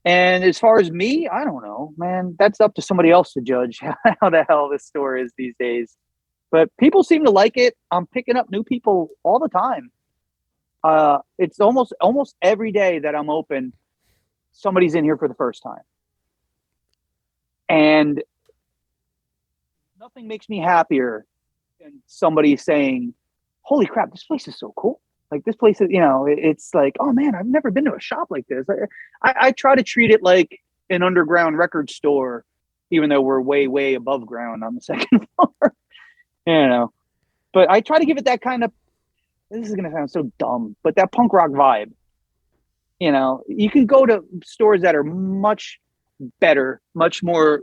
And as far as me, I don't know, man. That's up to somebody else to judge how the hell this store is these days. But people seem to like it. I'm picking up new people all the time. It's almost every day that I'm open, somebody's in here for the first time. And nothing makes me happier than somebody saying, holy crap, this place is so cool. Like this place is, it's like, oh man, I've never been to a shop like this. I try to treat it like an underground record store, even though we're way, way above ground on the second floor, but I try to give it that kind of, this is going to sound so dumb, but that punk rock vibe. You can go to stores that are much better, much more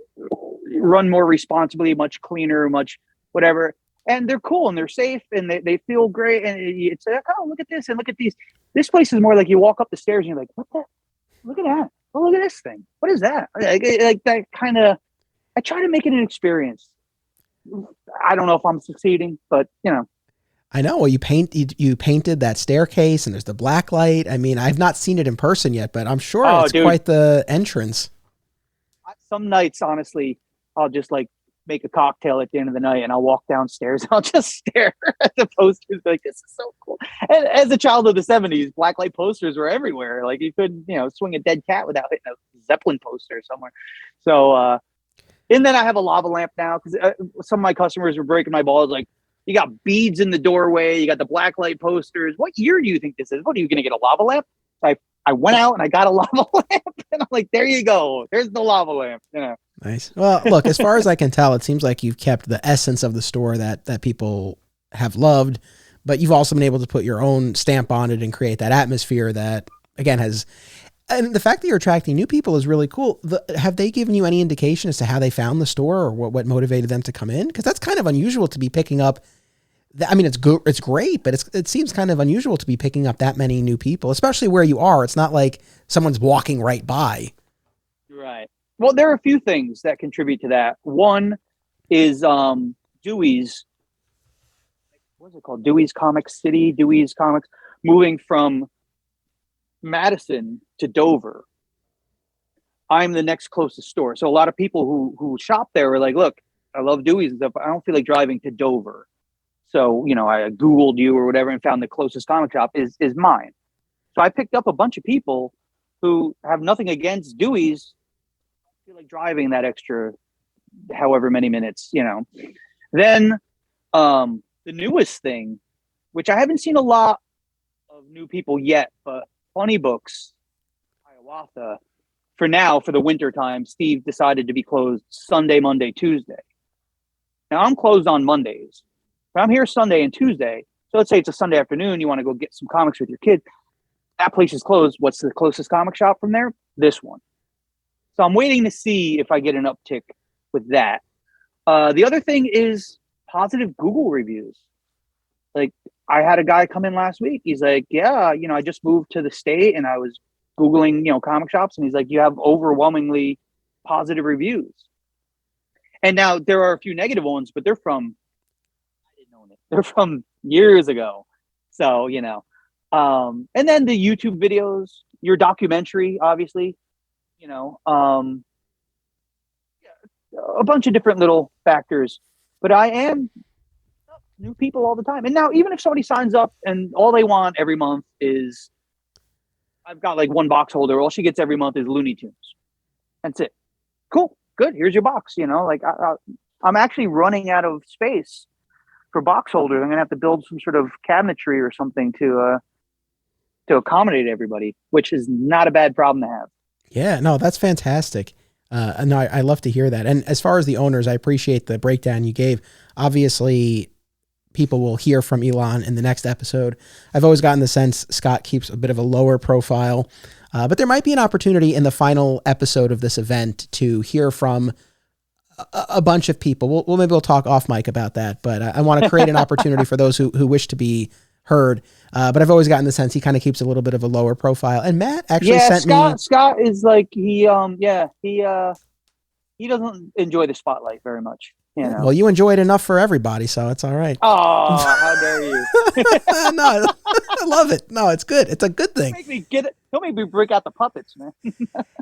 run more responsibly, much cleaner, much whatever. And they're cool and they're safe and they feel great. And it's like, oh, look at this and look at these. This place is more like you walk up the stairs and you're like, what the? Look at that. Oh, look at this thing. What is that? Like that kind of, I try to make it an experience. I don't know if I'm succeeding, but I know. Well, you painted that staircase and there's the black light. I mean, I've not seen it in person yet, but I'm sure it's quite the entrance. Some nights, honestly, I'll just like make a cocktail at the end of the night and I'll walk downstairs. I'll just stare at the posters like, this is so cool. And as a child of the 70s, blacklight posters were everywhere. Like you couldn't, swing a dead cat without hitting a Zeppelin poster somewhere. So, and then I have a lava lamp now because some of my customers were breaking my balls. Like, you got beads in the doorway. You got the blacklight posters. What year do you think this is? What, are you going to get a lava lamp? I went out and I got a lava lamp and I'm like, there you go. There's the lava lamp. Nice. Well, look, as far as I can tell, it seems like you've kept the essence of the store that people have loved, but you've also been able to put your own stamp on it and create that atmosphere that, again, and the fact that you're attracting new people is really cool. Have they given you any indication as to how they found the store or what motivated them to come in? Because that's kind of unusual to be picking up. I mean, it's great, but it seems kind of unusual to be picking up that many new people, especially where you are. It's not like someone's walking right by. Right. Well, there are a few things that contribute to that. One is Dewey's. What's it called? Dewey's Comics City. Dewey's Comics moving from Madison to Dover. I'm the next closest store. So a lot of people who shop there were like, look, I love Dewey's and stuff. I don't feel like driving to Dover. So, I Googled you or whatever and found the closest comic shop is mine. So I picked up a bunch of people who have nothing against Dewey's. I feel like driving that extra however many minutes, Then the newest thing, which I haven't seen a lot of new people yet, but Funny Books, Hiawatha, for now, for the winter time, Steve decided to be closed Sunday, Monday, Tuesday. Now I'm closed on Mondays. But I'm here Sunday and Tuesday. So let's say it's a Sunday afternoon. You want to go get some comics with your kid. That place is closed. What's the closest comic shop from there? This one. So I'm waiting to see if I get an uptick with that. The other thing is positive Google reviews. Like I had a guy come in last week. He's like, yeah, I just moved to the state and I was Googling, comic shops. And he's like, you have overwhelmingly positive reviews. And now there are a few negative ones, but they're from years ago. So, and then the YouTube videos, your documentary, obviously, a bunch of different little factors, but I am new people all the time. And now even if somebody signs up and all they want every month is, I've got like one box holder, all she gets every month is Looney Tunes. That's it. Cool. Good. Here's your box. I'm actually running out of space for box holders. I'm going to have to build some sort of cabinetry or something to accommodate everybody, which is not a bad problem to have. Yeah, no, that's fantastic. No, I love to hear that. And as far as the owners, I appreciate the breakdown you gave. Obviously, people will hear from Elon in the next episode. I've always gotten the sense Scott keeps a bit of a lower profile, but there might be an opportunity in the final episode of this event to hear from a bunch of people. Maybe we'll talk off mic about that, but I want to create an opportunity for those who wish to be heard. But I've always gotten the sense he kind of keeps a little bit of a lower profile. And Matt actually sent me. Scott is like, he doesn't enjoy the spotlight very much. You know? Well, you enjoy it enough for everybody, so it's all right. Oh, how dare you! No, I love it. No, it's good. It's a good thing. Don't make me break out the puppets, man.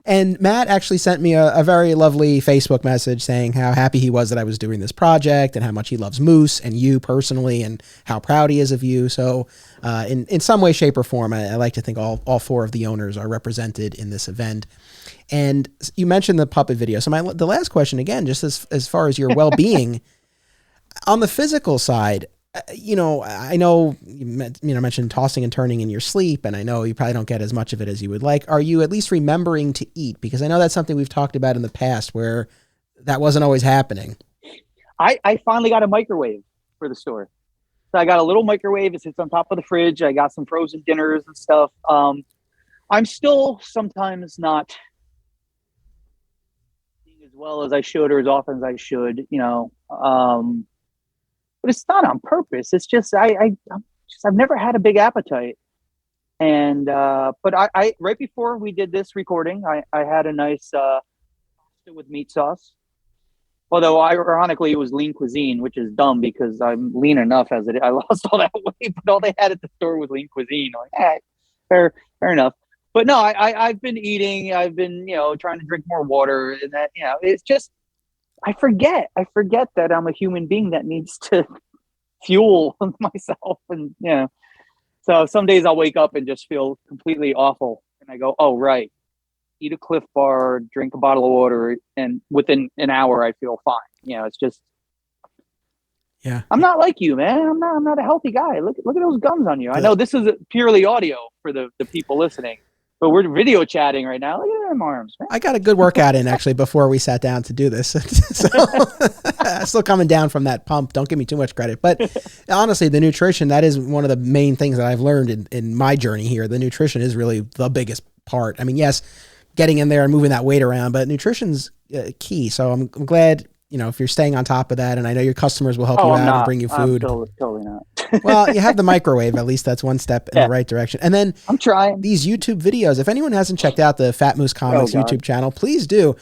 And Matt actually sent me a very lovely Facebook message saying how happy he was that I was doing this project and how much he loves Moose and you personally and how proud he is of you. So in some way, shape, or form, I like to think all four of the owners are represented in this event. And you mentioned the puppet video. So the last question, again, just as far as your well-being, on the physical side, I know you mentioned tossing and turning in your sleep, and I know you probably don't get as much of it as you would like. Are you at least remembering to eat? Because I know that's something we've talked about in the past where that wasn't always happening. I finally got a microwave for the store. So I got a little microwave. It sits on top of the fridge. I got some frozen dinners and stuff. I'm still sometimes not eating as well as I should or as often as I should, but it's not on purpose. It's just I've never had a big appetite, and but I right before we did this recording, I had a nice pasta with meat sauce. Although ironically, it was lean cuisine, which is dumb because I'm lean enough as it is. I lost all that weight, but all they had at the store was lean cuisine. I'm like, fair enough. But no, I've been eating. I've been trying to drink more water, and that it's just. I forget that I'm a human being that needs to fuel myself. And, so some days I'll wake up and just feel completely awful. And I go, oh, right. Eat a Cliff Bar, drink a bottle of water. And within an hour, I feel fine. It's just, I'm not like you, man. I'm not a healthy guy. Look at those gums on you. I know this is purely audio for the people listening. But we're video chatting right now. Look at them arms, man. I got a good workout in actually before we sat down to do this. So still coming down from that pump. Don't give me too much credit. But honestly, the nutrition, that is one of the main things that I've learned in my journey here. The nutrition is really the biggest part. I mean, yes, getting in there and moving that weight around, but nutrition's key. So I'm glad, if you're staying on top of that, and I know your customers will help you out and bring you food. Totally not. Well, you have the microwave. At least that's one step in the right direction. And then I'm trying these YouTube videos. If anyone hasn't checked out the Fat Moose Comics YouTube channel, please do.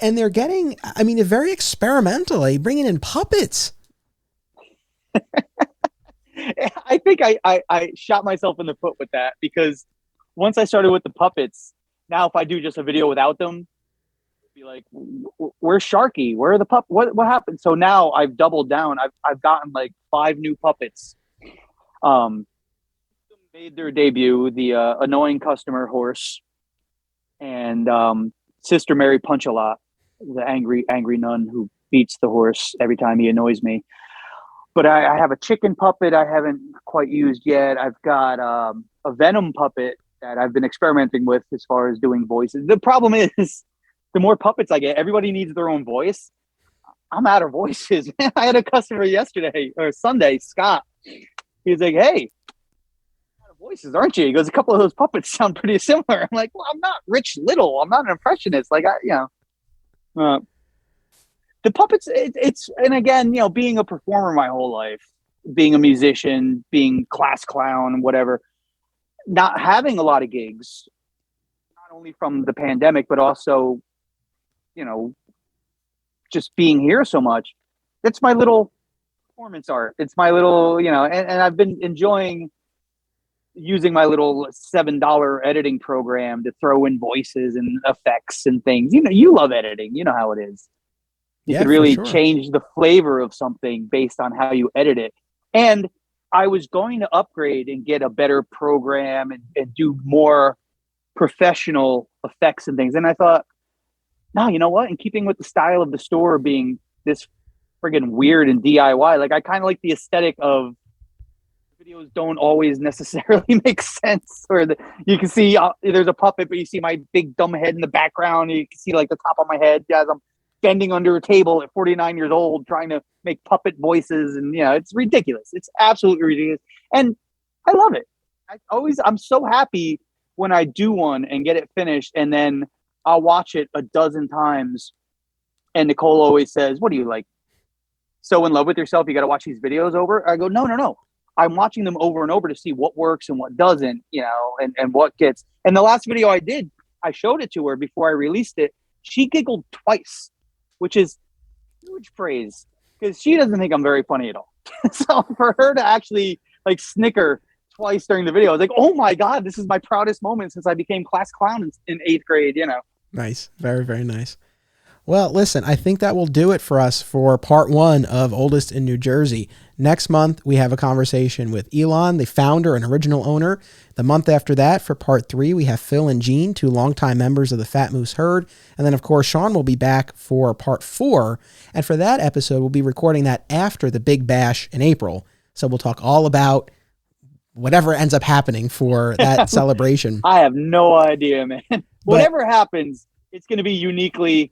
And they're getting, they're very experimentally bringing in puppets. I think I shot myself in the foot with that because once I started with the puppets, now if I do just a video without them, be like, where's Sharky? Where are the pup? What happened? So now I've doubled down. I've gotten like 5 new puppets. Made their debut, the annoying customer horse, and Sister Mary Punch-a-Lot, the angry nun who beats the horse every time he annoys me. But I have a chicken puppet I haven't quite used yet. I've got a Venom puppet that I've been experimenting with as far as doing voices. The problem is, the more puppets I get, everybody needs their own voice. I'm out of voices. I had a customer yesterday or Sunday, Scott. He was like, "Hey, out of voices, aren't you?" He goes, "A couple of those puppets sound pretty similar." I'm like, "Well, I'm not Rich Little. I'm not an impressionist." Like, the puppets. It's and again, being a performer my whole life, being a musician, being class clown, whatever, not having a lot of gigs, not only from the pandemic, but also just being here so much. That's my little performance art. It's my little, and I've been enjoying using my little $7 editing program to throw in voices and effects and things. You love editing. You know how it is. You could really change the flavor of something based on how you edit it. And I was going to upgrade and get a better program and do more professional effects and things. And I thought, no, you know what? In keeping with the style of the store being this friggin' weird and DIY, like I kind of like the aesthetic of videos don't always necessarily make sense. Or you can see there's a puppet, but you see my big dumb head in the background. You can see like the top of my head as I'm bending under a table at 49 years old, trying to make puppet voices. And, it's ridiculous. It's absolutely ridiculous. And I love it. I'm so happy when I do one and get it finished, and then I'll watch it a dozen times And Nicole always says, what do you like? So in love with yourself, you got to watch these videos over. I go, no. I'm watching them over and over to see what works and what doesn't, and what gets. And the last video I did, I showed it to her before I released it. She giggled twice, which is huge praise because she doesn't think I'm very funny at all. So for her to actually like snicker twice during the video, I was like, oh my God, this is my proudest moment since I became class clown in 8th grade, Nice. Very, very nice. Well, listen, I think that will do it for us for part 1 of Oldest in New Jersey. Next month, we have a conversation with Elon, the founder and original owner. The month after that, for part 3, we have Phil and Gene, 2 longtime members of the Fat Moose herd. And then, of course, Shawn will be back for part 4. And for that episode, we'll be recording that after the Big Bash in April. So we'll talk all about whatever ends up happening for that celebration. I have no idea, man. Whatever happens, it's going to be uniquely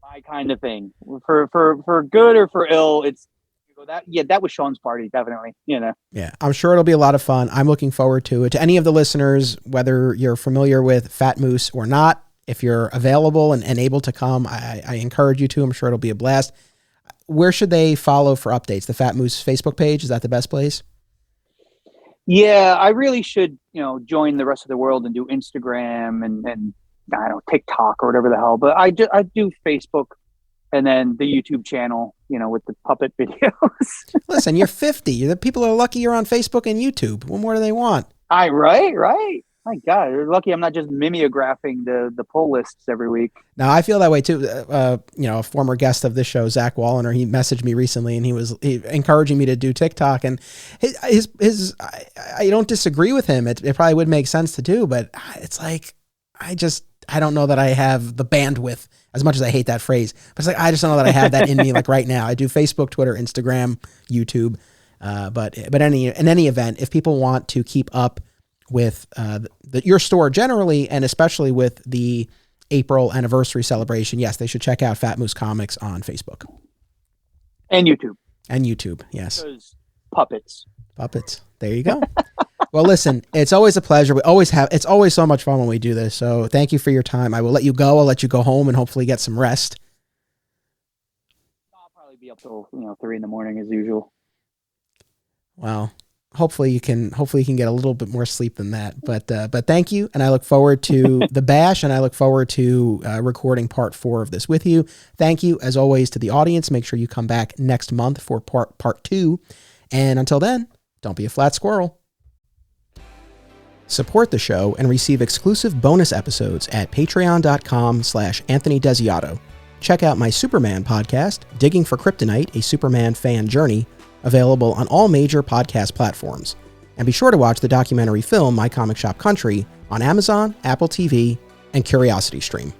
my kind of thing. For good or for ill, it's that was Shawn's party, definitely. Yeah, I'm sure it'll be a lot of fun. I'm looking forward to it. To any of the listeners, whether you're familiar with Fat Moose or not, if you're available and able to come, I encourage you to. I'm sure it'll be a blast. Where should they follow for updates? The Fat Moose Facebook page, is that the best place? Yeah, I really should, join the rest of the world and do Instagram and I don't know, TikTok or whatever the hell. But I do Facebook and then the YouTube channel, with the puppet videos. Listen, you're 50. The people are lucky you're on Facebook and YouTube. What more do they want? Right. My God, you're lucky I'm not just mimeographing the pull lists every week. Now, I feel that way too. A former guest of this show, Zach Walliner, he messaged me recently and he was encouraging me to do TikTok. And I don't disagree with him. It probably would make sense to do, but it's like, I don't know that I have the bandwidth, as much as I hate that phrase. But it's like, I just don't know that I have that in me like right now. I do Facebook, Twitter, Instagram, YouTube. But in any event, if people want to keep up with your store generally, and especially with the April anniversary celebration, yes, they should check out Fat Moose Comics on Facebook. And YouTube. Yes. Because puppets. There you go. Well, listen, it's always a pleasure. It's always so much fun when we do this. So thank you for your time. I will let you go. I'll let you go home and hopefully get some rest. I'll probably be up till 3 a.m. as usual. Well, hopefully you can get a little bit more sleep than that. But thank you, and I look forward to the bash, and I look forward to recording part 4 of this with you. Thank you, as always, to the audience. Make sure you come back next month for part 2. And until then, don't be a flat squirrel. Support the show and receive exclusive bonus episodes at patreon.com/Anthony Desiato. Check out my Superman podcast, Digging for Kryptonite, a Superman fan journey, available on all major podcast platforms. And be sure to watch the documentary film My Comic Shop Country on Amazon, Apple TV, and CuriosityStream.